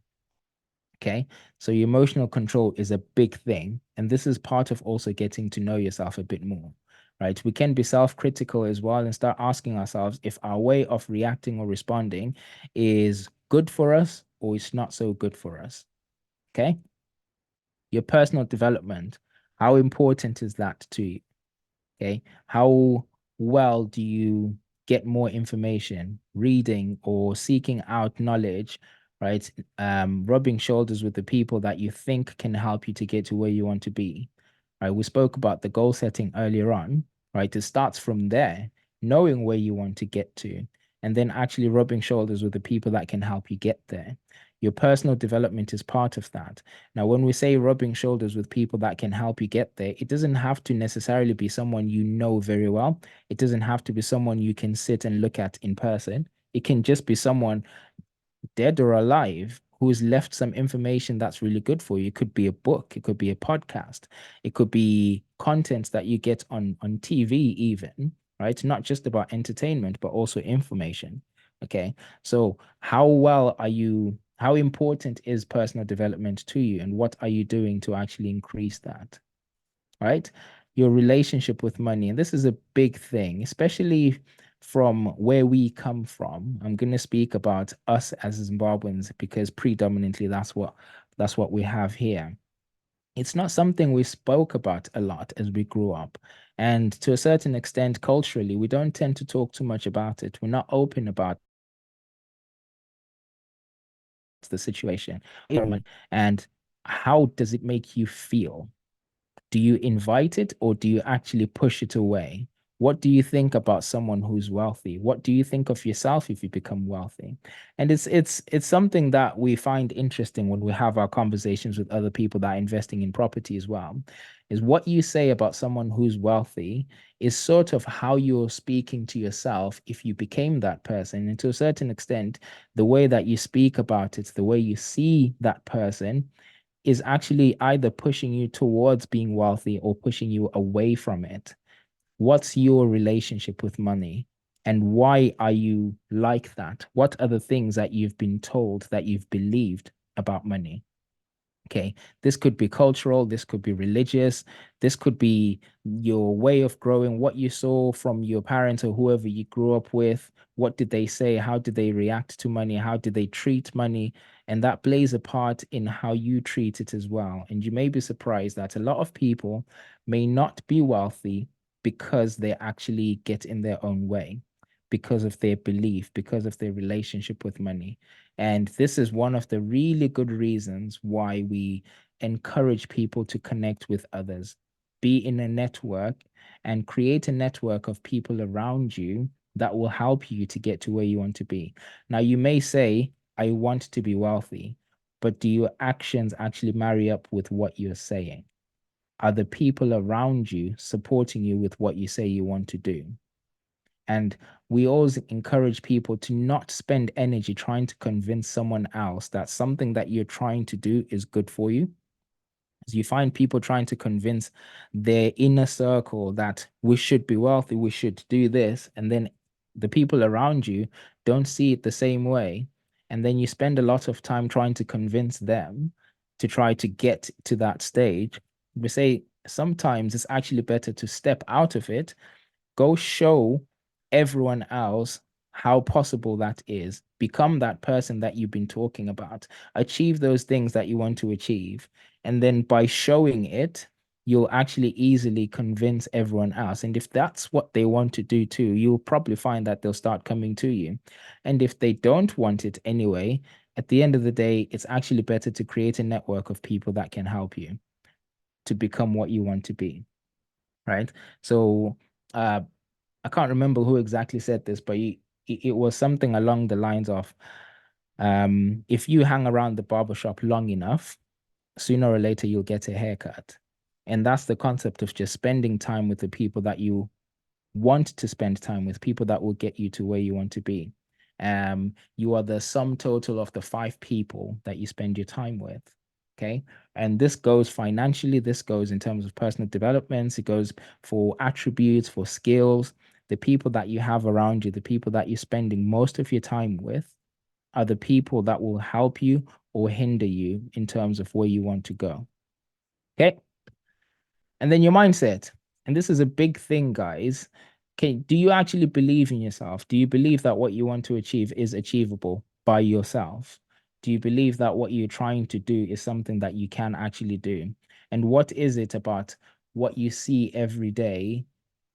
Okay. So your emotional control is a big thing. And this is part of also getting to know yourself a bit more, right? We can be self-critical as well and start asking ourselves if our way of reacting or responding is good for us or it's not so good for us. Okay. Your personal development, how important is that to you? Okay. How well do you get more information, reading or seeking out knowledge, right? Rubbing shoulders with the people that you think can help you to get to where you want to be. Right. We spoke about the goal setting earlier on, right? It starts from there, knowing where you want to get to, and then actually rubbing shoulders with the people that can help you get there. Your personal development is part of that. Now, when we say rubbing shoulders with people that can help you get there, it doesn't have to necessarily be someone you know very well. It doesn't have to be someone you can sit and look at in person. It can just be someone dead or alive who's left some information that's really good for you. It could be a book, it could be a podcast, it could be content that you get on TV even, right? Not just about entertainment, but also information. Okay. So how important is personal development to you, and what are you doing to actually increase that? Right? Your relationship with money. And this is a big thing, especially from where we come from. I'm going to speak about us as Zimbabweans because predominantly that's what we have here. It's not something we spoke about a lot as we grew up. And to a certain extent, culturally, we don't tend to talk too much about it. We're not open about the situation. And how does it make you feel? Do you invite it or do you actually push it away? What do you think about someone who's wealthy? What do you think of yourself if you become wealthy? And it's something that we find interesting when we have our conversations with other people that are investing in property as well. Is what you say about someone who's wealthy is sort of how you're speaking to yourself if you became that person. And to a certain extent, the way that you speak about it, the way you see that person is actually either pushing you towards being wealthy or pushing you away from it. What's your relationship with money? And why are you like that? What are the things that you've been told, that you've believed about money? Okay, this could be cultural, this could be religious, this could be your way of growing, what you saw from your parents or whoever you grew up with. What did they say? How did they react to money? How did they treat money? And that plays a part in how you treat it as well. And you may be surprised that a lot of people may not be wealthy because they actually get in their own way, because of their belief, because of their relationship with money. And this is one of the really good reasons why we encourage people to connect with others, be in a network and create a network of people around you that will help you to get to where you want to be. Now, you may say, I want to be wealthy, but do your actions actually marry up with what you're saying? Are the people around you supporting you with what you say you want to do? And we always encourage people to not spend energy trying to convince someone else that something that you're trying to do is good for you. As you find people trying to convince their inner circle that we should be wealthy, we should do this, and then the people around you don't see it the same way. And then you spend a lot of time trying to convince them to try to get to that stage. We say sometimes it's actually better to step out of it, go show everyone else how possible that is. Become that person that you've been talking about. Achieve those things that you want to achieve. And then by showing it, you'll actually easily convince everyone else. And if that's what they want to do too, you'll probably find that they'll start coming to you. And if they don't want it anyway, at the end of the day, it's actually better to create a network of people that can help you to become what you want to be. Right. So, uh, I can't remember who exactly said this, but it was something along the lines of, if you hang around the barbershop long enough, sooner or later you'll get a haircut. And that's the concept of just spending time with the people that you want to spend time with, people that will get you to where you want to be. You are the sum total of the five people that you spend your time with. Okay. And this goes financially, this goes in terms of personal developments, it goes for attributes, for skills. The people that you have around you, the people that you're spending most of your time with, are the people that will help you or hinder you in terms of where you want to go. Okay. And then your mindset. And this is a big thing, guys. Okay, do you actually believe in yourself? Do you believe that what you want to achieve is achievable by yourself? Do you believe that what you're trying to do is something that you can actually do? And what is it about what you see every day?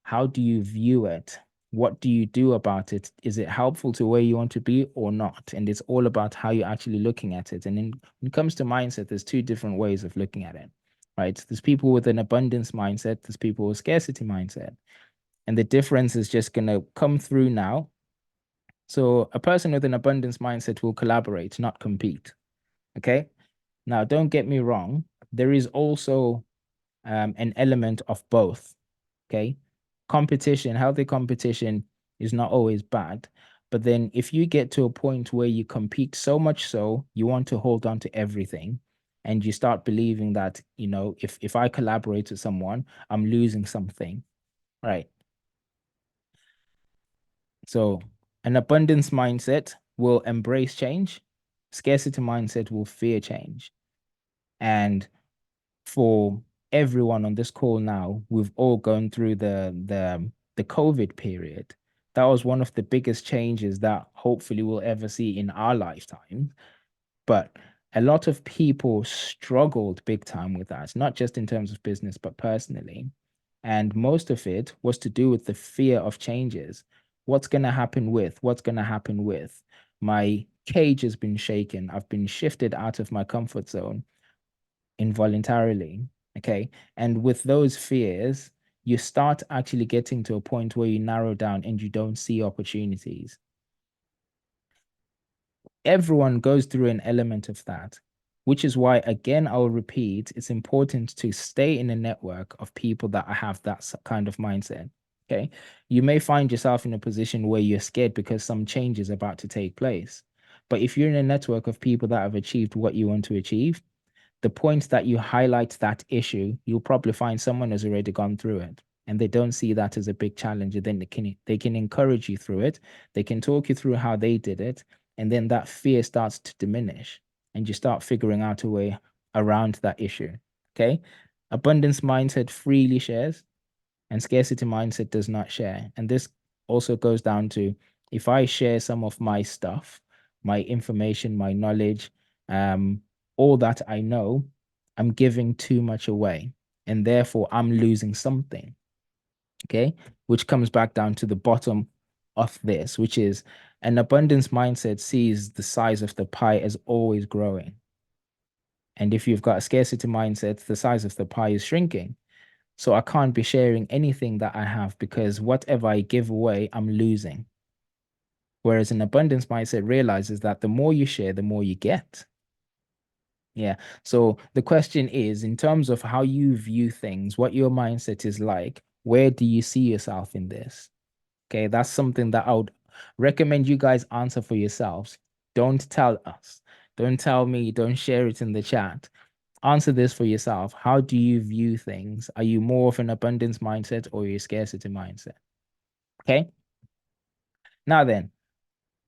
How do you view it? What do you do about it? Is it helpful to where you want to be or not? And it's all about how you're actually looking at it. And when it comes to mindset, there's two different ways of looking at it, right? There's people with an abundance mindset, there's people with scarcity mindset. And the difference is just going to come through now. So a person with an abundance mindset will collaborate, not compete. Okay. Now, don't get me wrong. There is also an element of both. Okay. Competition, healthy competition is not always bad. But then if you get to a point where you compete so much so you want to hold on to everything and you start believing that, if I collaborate with someone, I'm losing something, right? So an abundance mindset will embrace change. Scarcity mindset will fear change. And for everyone on this call now, we've all gone through the COVID period. That was one of the biggest changes that hopefully we'll ever see in our lifetime. But a lot of people struggled big time with that, not just in terms of business, but personally. And most of it was to do with the fear of changes. What's going to happen with? What's going to happen with? My cage has been shaken. I've been shifted out of my comfort zone involuntarily. Okay. And with those fears, you start actually getting to a point where you narrow down and you don't see opportunities. Everyone goes through an element of that, which is why, again, I'll repeat, it's important to stay in a network of people that have that kind of mindset. Okay. You may find yourself in a position where you're scared because some change is about to take place. But if you're in a network of people that have achieved what you want to achieve, the point that you highlight that issue, you'll probably find someone has already gone through it and they don't see that as a big challenge. And then they can encourage you through it. They can talk you through how they did it. And then that fear starts to diminish and you start figuring out a way around that issue. Okay. Abundance mindset freely shares and scarcity mindset does not share. And this also goes down to if I share some of my stuff, my information, my knowledge, all that I know, I'm giving too much away. And therefore, I'm losing something. Okay. Which comes back down to the bottom of this, which is an abundance mindset sees the size of the pie as always growing. And if you've got a scarcity mindset, the size of the pie is shrinking. So I can't be sharing anything that I have because whatever I give away, I'm losing. Whereas an abundance mindset realizes that the more you share, the more you get. Yeah. So the question is, in terms of how you view things, what your mindset is like, where do you see yourself in this? Okay. That's something that I would recommend you guys answer for yourselves. Don't tell us. Don't tell me. Don't share it in the chat. Answer this for yourself. How do you view things? Are you more of an abundance mindset or a scarcity mindset? Okay. Now then,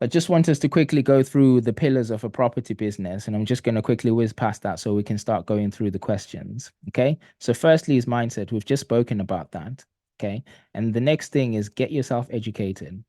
I just want us to quickly go through the pillars of a property business, and I'm just going to quickly whiz past that so we can start going through the questions. Okay. So, firstly, is mindset. We've just spoken about that. Okay. And the next thing is get yourself educated,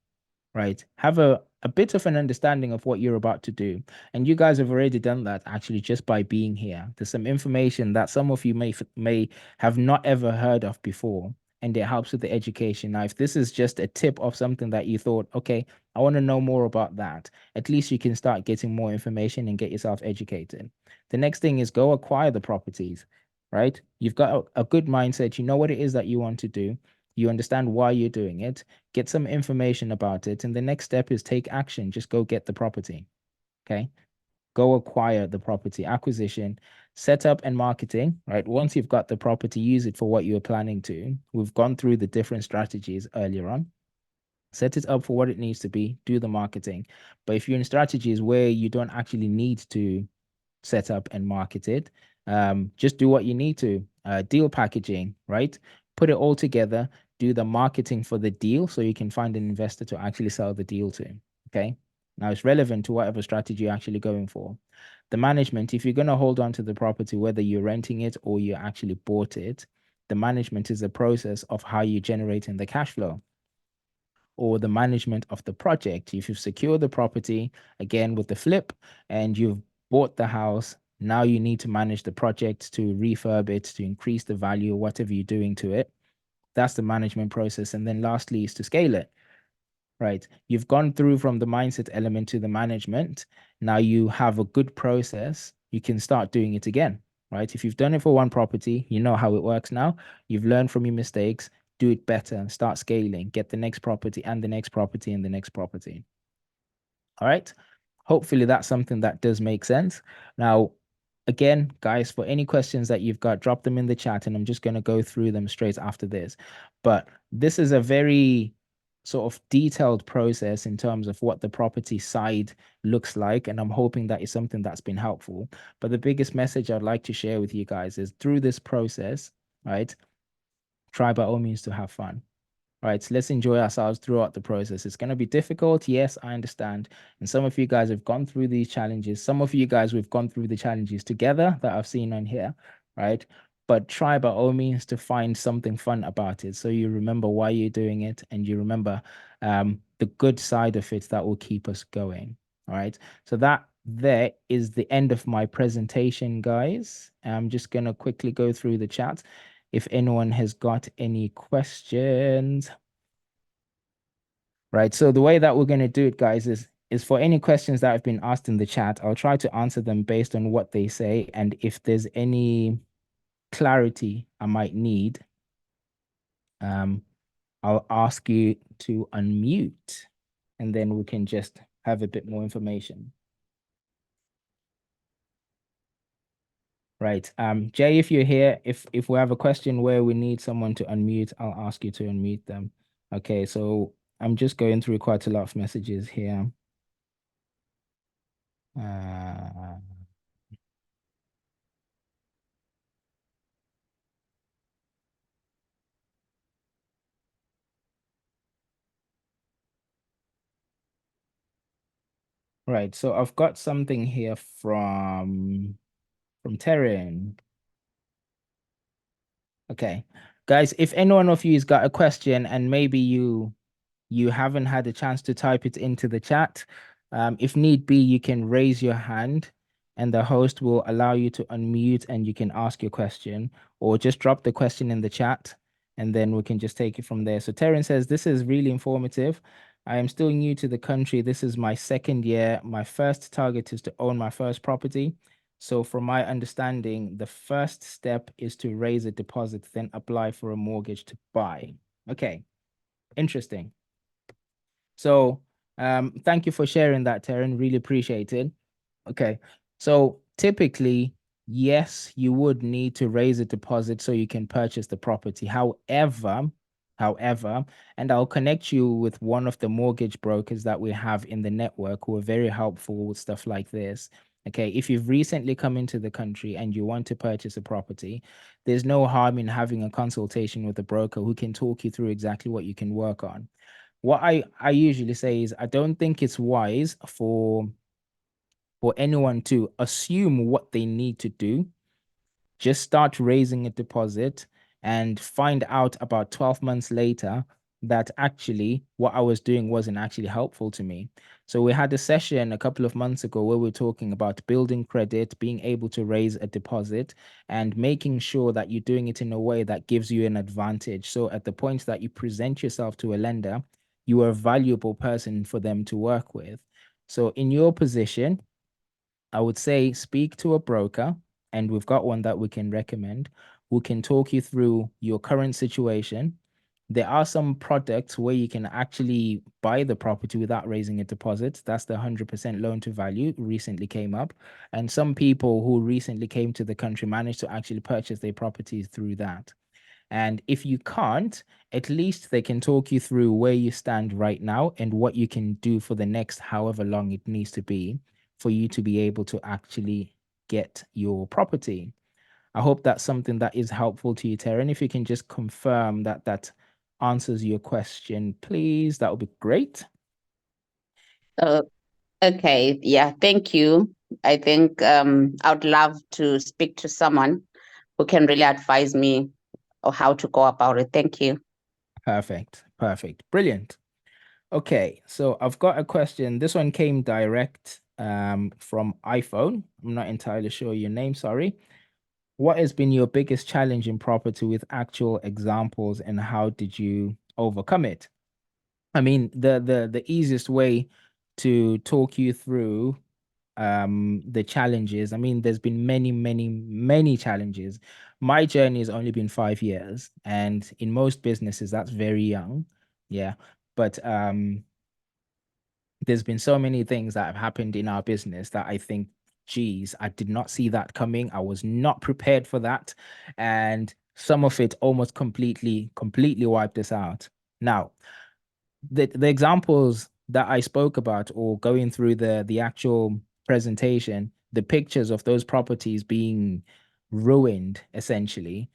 right? Have a bit of an understanding of what you're about to do. And you guys have already done that actually just by being here. There's some information that some of you may have not ever heard of before, and it helps with the education. Now, if this is just a tip of something that you thought, okay, I want to know more about that, at least you can start getting more information and get yourself educated. The next thing is go acquire the properties, right? You've got a good mindset. You know what it is that you want to do. You understand why you're doing it, get some information about it, and the next step is take action. Just go get the property. Okay. Go acquire the property, acquisition, setup, and marketing. Right. Once you've got the property, use it for what you're planning to. We've gone through the different strategies earlier on. Set it up for what it needs to be, do the marketing. But if you're in strategies where you don't actually need to set up and market it, just do what you need to. Deal packaging, right? Put it all together, do the marketing for the deal so you can find an investor to actually sell the deal to. Okay. Now it's relevant to whatever strategy you're actually going for. The management, if you're going to hold on to the property, whether you're renting it or you actually bought it, the management is a process of how you're generating the cash flow or the management of the project. If you've secured the property, again with the flip, and you've bought the house, now you need to manage the project to refurb it, to increase the value, whatever you're doing to it. That's the management process. And then lastly is to scale it, right? You've gone through from the mindset element to the management. Now you have a good process. You can start doing it again, right? If you've done it for one property, you know how it works now. You've learned from your mistakes, do it better, start scaling, get the next property and the next property and the next property. All right. Hopefully that's something that does make sense. Now, again, guys, for any questions that you've got, drop them in the chat and I'm just going to go through them straight after this. But this is a very sort of detailed process in terms of what the property side looks like. And I'm hoping that is something that's been helpful. But the biggest message I'd like to share with you guys is through this process, right? Try by all means to have fun. Right, so let's enjoy ourselves throughout the process. It's going to be difficult. Yes, I understand. And some of you guys have gone through these challenges. Some of you guys, we've gone through the challenges together that I've seen on here, right? But try by all means to find something fun about it. So you remember why you're doing it and you remember the good side of it that will keep us going. All right. So that there is the end of my presentation, guys. I'm just going to quickly go through the chat if anyone has got any questions. Right. So the way that we're going to do it, guys, is for any questions that have been asked in the chat, I'll try to answer them based on what they say. And if there's any clarity I might need, I'll ask you to unmute, and then we can just have a bit more information. Right. Jay, if you're here, if we have a question where we need someone to unmute, I'll ask you to unmute them. Okay, so I'm just going through quite a lot of messages here. Uh, right. So I've got something here from Terran. Okay. Guys, if any one of you has got a question and maybe you haven't had a chance to type it into the chat, if need be, you can raise your hand and the host will allow you to unmute and you can ask your question, or just drop the question in the chat and then we can just take it from there. So Terence says, this is really informative. I am still new to the country. This is my second year. My first target is to own my first property. So from my understanding, the first step is to raise a deposit, then apply for a mortgage to buy. Okay, interesting. So thank you for sharing that, Taryn. Really appreciate it. Okay. So typically, yes, you would need to raise a deposit so you can purchase the property. However, and I'll connect you with one of the mortgage brokers that we have in the network who are very helpful with stuff like this. Okay, if you've recently come into the country and you want to purchase a property, there's no harm in having a consultation with a broker who can talk you through exactly what you can work on. What I usually say is I don't think it's wise for anyone to assume what they need to do. Just start raising a deposit and find out about 12 months later that actually what I was doing wasn't actually helpful to me. So we had a session a couple of months ago where we are talking about building credit, being able to raise a deposit, and making sure that you're doing it in a way that gives you an advantage. So at the point that you present yourself to a lender, you are a valuable person for them to work with. So in your position, I would say speak to a broker, and we've got one that we can recommend who can talk you through your current situation. There are some products where you can actually buy the property without raising a deposit. That's the 100% loan to value recently came up. And some people who recently came to the country managed to actually purchase their properties through that. And if you can't, at least they can talk you through where you stand right now and what you can do for the next however long it needs to be for you to be able to actually get your property. I hope that's something that is helpful to you, Tara. And if you can just confirm that that answers your question, please, that would be great. Okay, yeah, thank you. I think I would love to speak to someone who can really advise me on how to go about it. Thank you. Perfect. Perfect. Brilliant. Okay, so I've got a question. This one came direct from iPhone. I'm not entirely sure your name, sorry. What has been your biggest challenge in property with actual examples and how did you overcome it? I mean, the easiest way to talk you through the challenges. I mean, there's been many challenges. My journey has only been 5 years, and in most businesses, that's very young. Yeah. But there's been so many things that have happened in our business that I think, geez, I did not see that coming. I was not prepared for that. And some of it almost completely wiped us out. Now, the examples that I spoke about or going through the actual presentation, the pictures of those properties being ruined, essentially,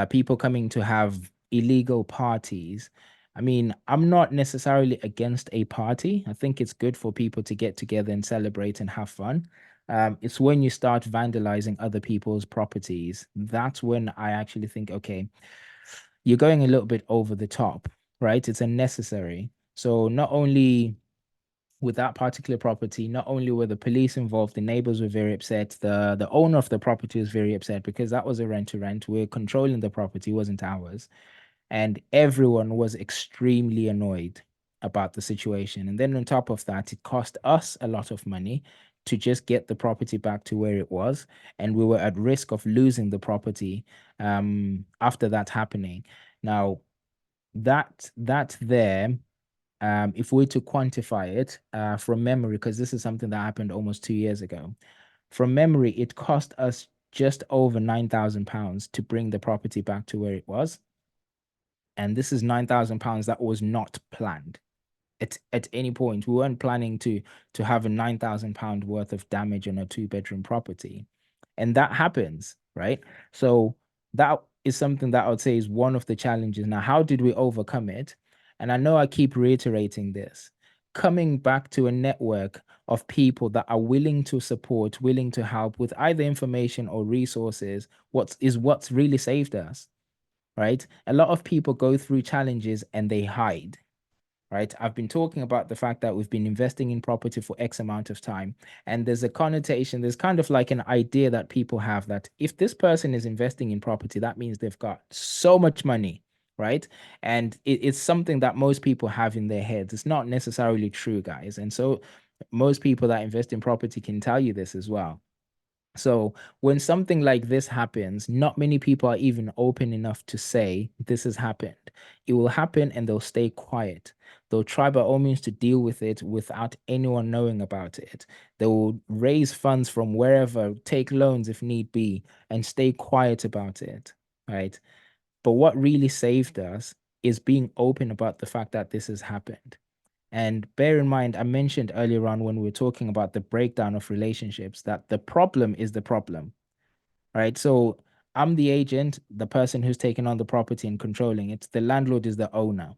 people coming to have illegal parties. I mean, I'm not necessarily against a party. I think it's good for people to get together and celebrate and have fun. It's when you start vandalizing other people's properties, that's when I actually think, okay, you're going a little bit over the top, right? It's unnecessary. So not only with that particular property, not only were the police involved, the neighbors were very upset. The owner of the property was very upset because that was a rent to rent. We're controlling the property, it wasn't ours. And everyone was extremely annoyed about the situation. And then on top of that, it cost us a lot of money to just get the property back to where it was. And we were at risk of losing the property after that happening. Now, that there, if we were to quantify it from memory, because this is something that happened almost 2 years ago, from memory, it cost us just over £9,000 to bring the property back to where it was. And this is £9,000 that was not planned at any point. We weren't planning to have a £9,000 worth of damage on a 2-bedroom property. And that happens, right? So that is something that I would say is one of the challenges. Now, how did we overcome it? And I know I keep reiterating this. Coming back to a network of people that are willing to support, willing to help with either information or resources, what's really saved us, right? A lot of people go through challenges and they hide, right? I've been talking about the fact that we've been investing in property for X amount of time. And there's a connotation, there's kind of like an idea that people have that if this person is investing in property, that means they've got so much money, right? And it's something that most people have in their heads. It's not necessarily true, guys. And so most people that invest in property can tell you this as well. So when something like this happens, not many people are even open enough to say this has happened. It will happen and they'll stay quiet. They'll try by all means to deal with it without anyone knowing about it. They will raise funds from wherever, take loans if need be, and stay quiet about it, right? But what really saved us is being open about the fact that this has happened. And bear in mind, I mentioned earlier on when we were talking about the breakdown of relationships that the problem is the problem, right? So I'm the agent, the person who's taking on the property and controlling it. The landlord is the owner,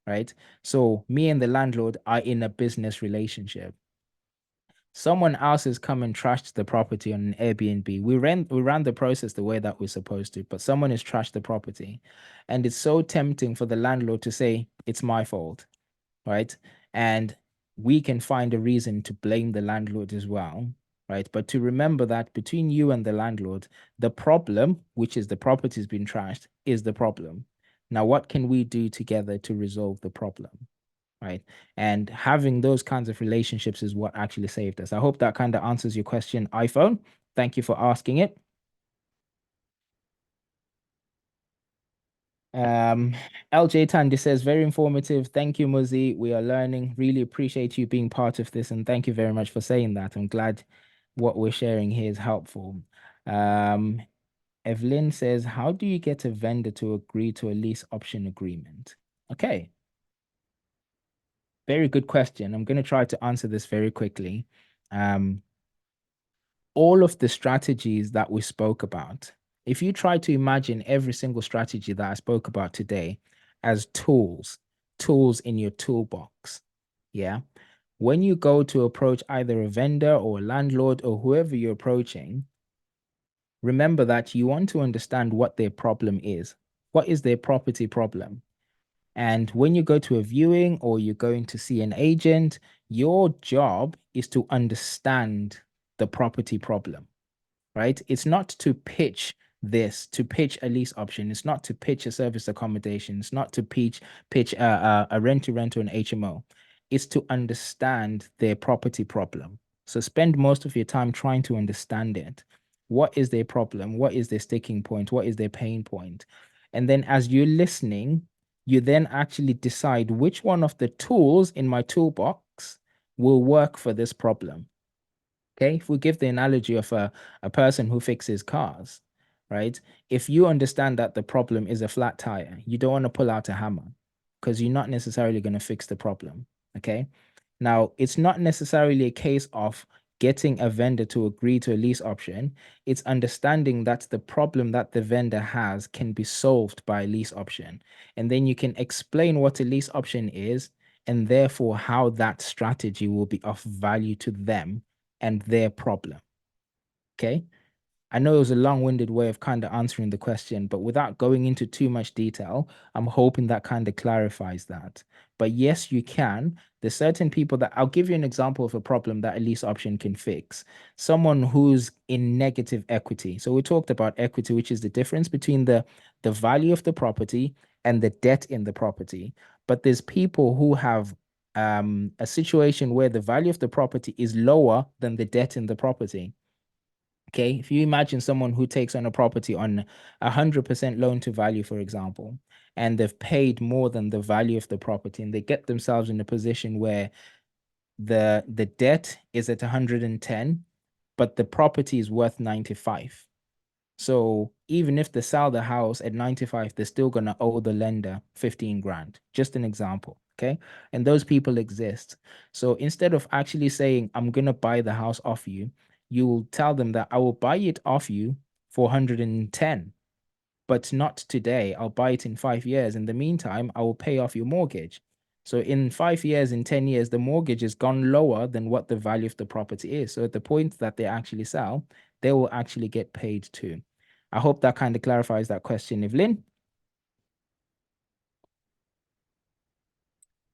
right? So me and the landlord are in a business relationship. Someone else has come and trashed the property on an Airbnb. We ran the process the way that we're supposed to, but someone has trashed the property. And it's so tempting for the landlord to say, it's my fault, right? And we can find a reason to blame the landlord as well, right? But to remember that between you and the landlord, the problem, which is the property's been trashed, is the problem. Now, what can we do together to resolve the problem, right? And having those kinds of relationships is what actually saved us. I hope that kind of answers your question, iPhone. Thank you for asking it. LJ Tandy says, very informative. Thank you, Muzzie. We are learning. Really appreciate you being part of this. And thank you very much for saying that. I'm glad what we're sharing here is helpful. Um, Evelyn says, how do you get a vendor to agree to a lease option agreement? Okay. Very good question. I'm going to try to answer this very quickly. All of the strategies that we spoke about, if you try to imagine every single strategy that I spoke about today as tools in your toolbox, yeah, when you go to approach either a vendor or a landlord or whoever you're approaching, remember that you want to understand what their problem is. What is their property problem? And when you go to a viewing or you're going to see an agent, your job is to understand the property problem, right? It's not to pitch a lease option. It's not to pitch a service accommodation. It's not to pitch a rent-to-rent or an HMO. It's to understand their property problem. So spend most of your time trying to understand it. What is their problem? What is their sticking point? What is their pain point? And then as you're listening, you then actually decide which one of the tools in my toolbox will work for this problem. Okay, if we give the analogy of a person who fixes cars, right? If you understand that the problem is a flat tire, you don't want to pull out a hammer because you're not necessarily going to fix the problem. Okay. Now, it's not necessarily a case of getting a vendor to agree to a lease option. It's understanding that the problem that the vendor has can be solved by a lease option. And then you can explain what a lease option is and therefore how that strategy will be of value to them and their problem. Okay. I know it was a long-winded way of kind of answering the question, but without going into too much detail, I'm hoping that kind of clarifies that. But yes, you can. There's certain people that I'll give you an example of a problem that a lease option can fix. Someone who's in negative equity. So we talked about equity, which is the difference between the value of the property and the debt in the property. But there's people who have a situation where the value of the property is lower than the debt in the property. Okay, if you imagine someone who takes on a property on 100% loan to value, for example, and they've paid more than the value of the property, and they get themselves in a position where the debt is at 110, but the property is worth 95. So even if they sell the house at 95, they're still gonna owe the lender 15 grand. Just an example. Okay. And those people exist. So instead of actually saying, I'm gonna buy the house off you, you will tell them that I will buy it off you for 110, but not today. I'll buy it in 5 years. In the meantime, I will pay off your mortgage. So in 5 years, in 10 years, the mortgage has gone lower than what the value of the property is. So at the point that they actually sell, they will actually get paid too. I hope that kind of clarifies that question, Evelyn.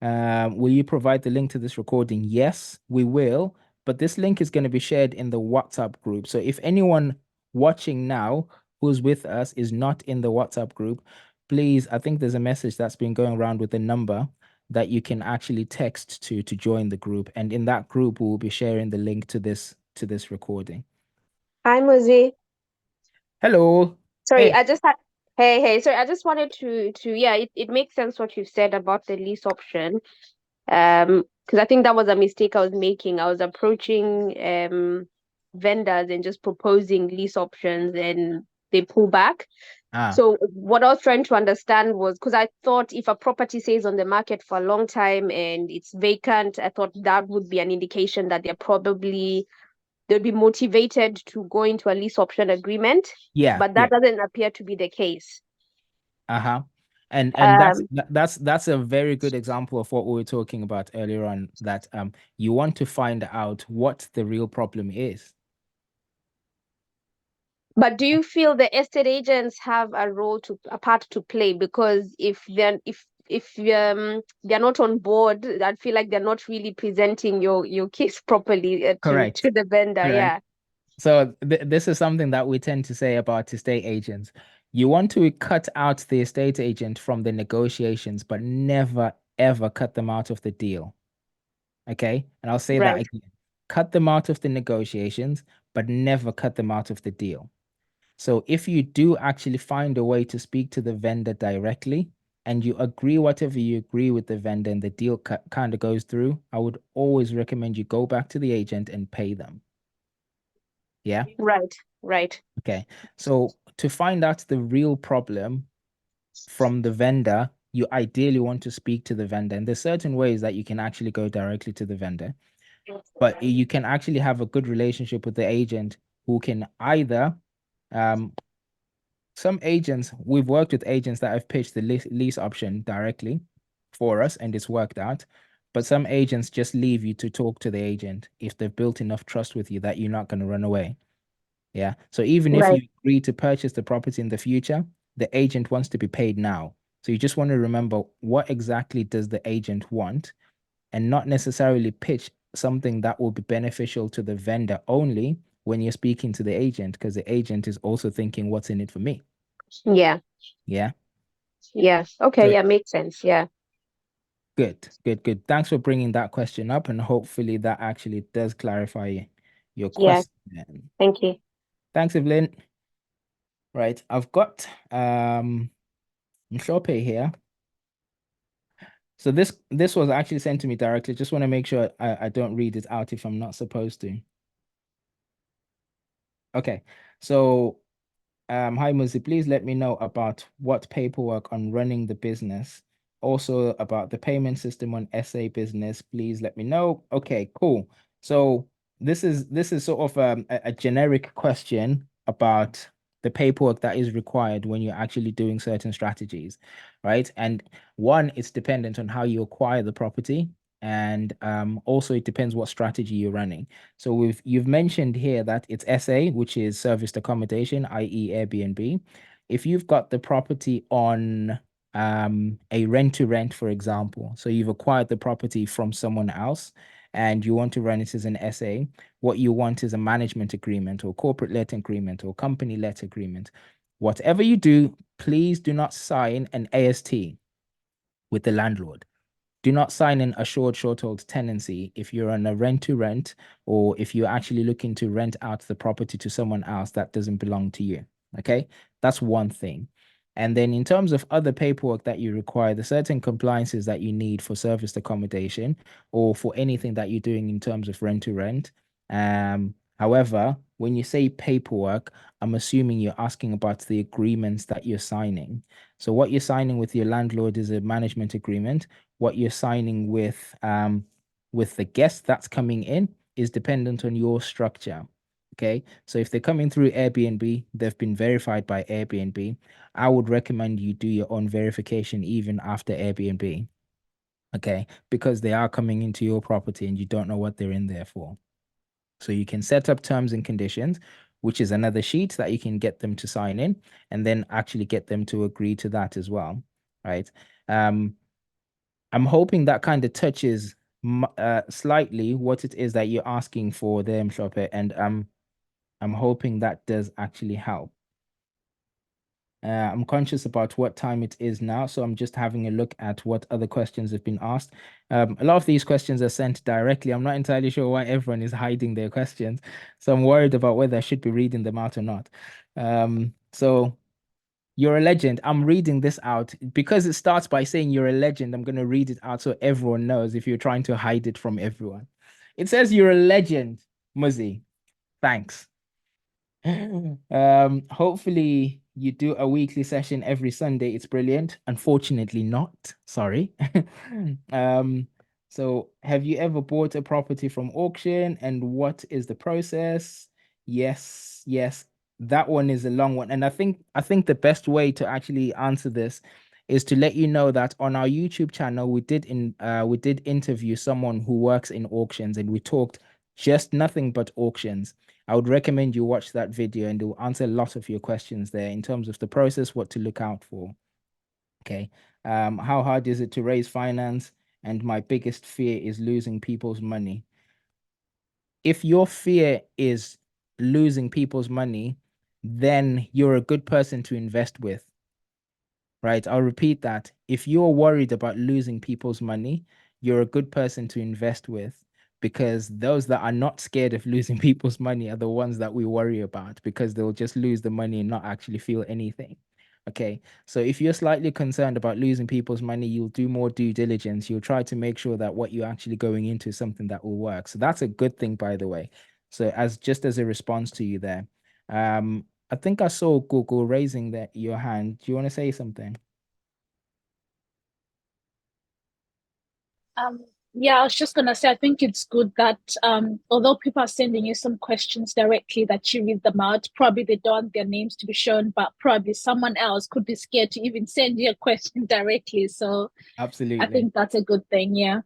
Will you provide the link to this recording? Yes, we will. But this link is going to be shared in the WhatsApp group. So if anyone watching now who's with us is not in the WhatsApp group, please, I think there's a message that's been going around with a number that you can actually text to join the group. And in that group, we'll be sharing the link to this recording. Hi, Muzzie. Hello. Sorry, Hey. I just had hey. Sorry, I just wanted to yeah, it makes sense what you said about the lease option. Because I think that was a mistake I was making. I was approaching vendors and just proposing lease options and they pull back. Ah, So what I was trying to understand was because I thought if a property stays on the market for a long time and it's vacant, I thought that would be an indication that they'll be motivated to go into a lease option agreement, yeah, but yeah. that doesn't appear to be the case. Uh-huh. And Um, that's a very good example of what we were talking about earlier on, that you want to find out what the real problem is. but do you feel the estate agents have a part to play? Because if they're not on board, I feel like they're not really presenting your case properly Correct. to the vendor. Correct. Yeah. So this is something that we tend to say about estate agents. You want to cut out the estate agent from the negotiations, but never ever cut them out of the deal. Okay? And I'll say that Right. again. Cut them out of the negotiations, but never cut them out of the deal. So if you do actually find a way to speak to the vendor directly and you agree whatever you agree with the vendor and the deal kind of goes through, I would always recommend you go back to the agent and pay them. Yeah? Right. Right. Okay. So to find out the real problem from the vendor, you ideally want to speak to the vendor. And there's certain ways that you can actually go directly to the vendor, but you can actually have a good relationship with the agent who can either some agents, we've worked with agents that have pitched the lease option directly for us and it's worked out. But some agents just leave you to talk to the agent if they've built enough trust with you that you're not going to run away. Yeah. So even if Right. you agree to purchase the property in the future, the agent wants to be paid now. So you just want to remember what exactly does the agent want and not necessarily pitch something that will be beneficial to the vendor only when you're speaking to the agent, because the agent is also thinking, what's in it for me? Yeah. Yeah. Yeah. Okay. So Yeah. Makes sense. Yeah. good, good, good. Thanks for bringing that question up, and hopefully that actually does clarify your Yeah. question. Thank you. Thanks, Evelyn. Right, I've got Nshope here. So this was actually sent to me directly. Just want to make sure I don't read it out if I'm not supposed to. Okay, so hi Muzzie, please let me know about what paperwork on running the business. Also about the payment system on SA business, please let me know. Okay, cool. So this is sort of a generic question about the paperwork that is required when you're actually doing certain strategies, right? And one, it's dependent on how you acquire the property, and also it depends what strategy you're running. So you've mentioned here that it's SA, which is serviced accommodation, i.e. Airbnb. If you've got the property on a rent to rent, for example, so you've acquired the property from someone else and you want to run it as an SA, what you want is a management agreement or corporate let agreement or company let agreement. Whatever you do, please do not sign an AST with the landlord. Do not sign an assured short-hold tenancy if you're on a rent-to-rent, or if you're actually looking to rent out the property to someone else that doesn't belong to you. Okay, that's one thing. And then in terms of other paperwork that you require, the certain compliances that you need for serviced accommodation or for anything that you're doing in terms of rent-to-rent. However, when you say paperwork, I'm assuming you're asking about the agreements that you're signing. So what you're signing with your landlord is a management agreement. What you're signing with the guest that's coming in is dependent on your structure. Okay, so if they're coming through Airbnb, they've been verified by Airbnb. I would recommend you do your own verification even after Airbnb. Okay, because they are coming into your property and you don't know what they're in there for. So you can set up terms and conditions, which is another sheet that you can get them to sign in, and then actually get them to agree to that as well, right? I'm hoping that kind of touches slightly what it is that you're asking for there, Mshope, and I'm hoping that does actually help. I'm conscious about what time it is now, so I'm just having a look at what other questions have been asked. A lot of these questions are sent directly. I'm not entirely sure why everyone is hiding their questions, so I'm worried about whether I should be reading them out or not. So you're a legend. I'm reading this out because it starts by saying you're a legend. I'm going to read it out so everyone knows if you're trying to hide it from everyone. It says you're a legend, Muzzie. Thanks. Hopefully you do a weekly session every Sunday. It's brilliant. Unfortunately not. Sorry. So have you ever bought a property from auction, and what is the process? Yes, yes. That one is a long one. And I think the best way to actually answer this is to let you know that on our YouTube channel, we did interview someone who works in auctions, and we talked just nothing but auctions. I would recommend you watch that video, and it will answer a lot of your questions there in terms of the process, what to look out for. Okay. How hard is it to raise finance? And my biggest fear is losing people's money. If your fear is losing people's money, then you're a good person to invest with. Right? I'll repeat that. If you're worried about losing people's money, you're a good person to invest with, because those that are not scared of losing people's money are the ones that we worry about, because they'll just lose the money and not actually feel anything. Okay. So if you're slightly concerned about losing people's money, you'll do more due diligence. You'll try to make sure that what you're actually going into is something that will work. So that's a good thing, by the way. So as a response to you there. I think I saw Google raising your hand. Do you want to say something? Yeah, I was just gonna say, I think it's good that although people are sending you some questions directly, that you read them out. Probably they don't want their names to be shown, but probably someone else could be scared to even send you a question directly. So Absolutely. I think that's a good thing. Yeah.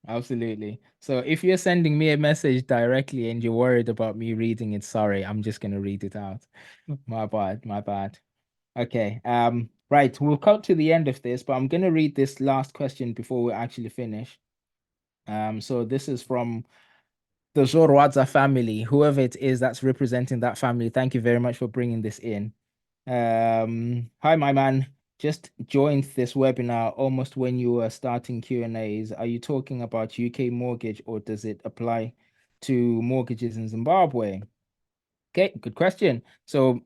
Absolutely. So if you're sending me a message directly and you're worried about me reading it, sorry, I'm just gonna read it out. My bad, my bad. Okay. Right, we'll come to the end of this, but I'm gonna read this last question before we actually finish. So this is from the Zorwadza family, whoever it is that's representing that family. Thank you very much for bringing this in. Hi, my man. Just joined this webinar almost when you were starting Q&As. Are you talking about UK mortgage, or does it apply to mortgages in Zimbabwe? Okay, good question. So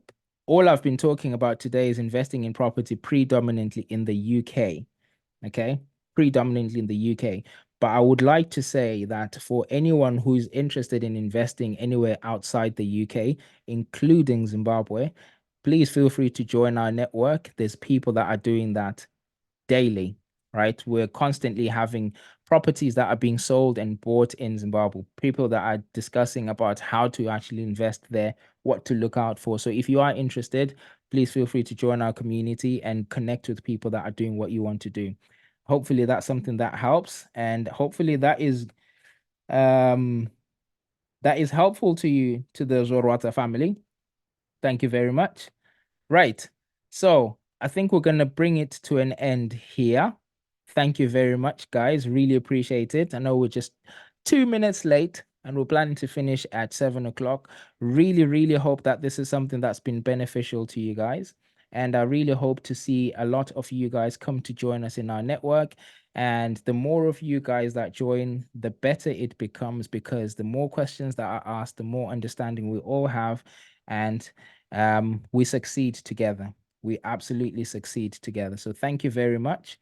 all I've been talking about today is investing in property predominantly in the UK. Okay, predominantly in the UK. But I would like to say that for anyone who's interested in investing anywhere outside the UK, including Zimbabwe, please feel free to join our network. There's people that are doing that daily, right? We're constantly having properties that are being sold and bought in Zimbabwe, people that are discussing about how to actually invest there, what to look out for. So if you are interested, please feel free to join our community and connect with people that are doing what you want to do. Hopefully that's something that helps, and hopefully that is helpful to you, to the Zorwata family. Thank you very much. Right. So I think we're going to bring it to an end here. Thank you very much, guys. Really appreciate it. I know we're just 2 minutes late and we're planning to finish at 7 o'clock. Really, really hope that this is something that's been beneficial to you guys. And I really hope to see a lot of you guys come to join us in our network. And the more of you guys that join, the better it becomes, because the more questions that are asked, the more understanding we all have, and we succeed together. We absolutely succeed together. So thank you very much.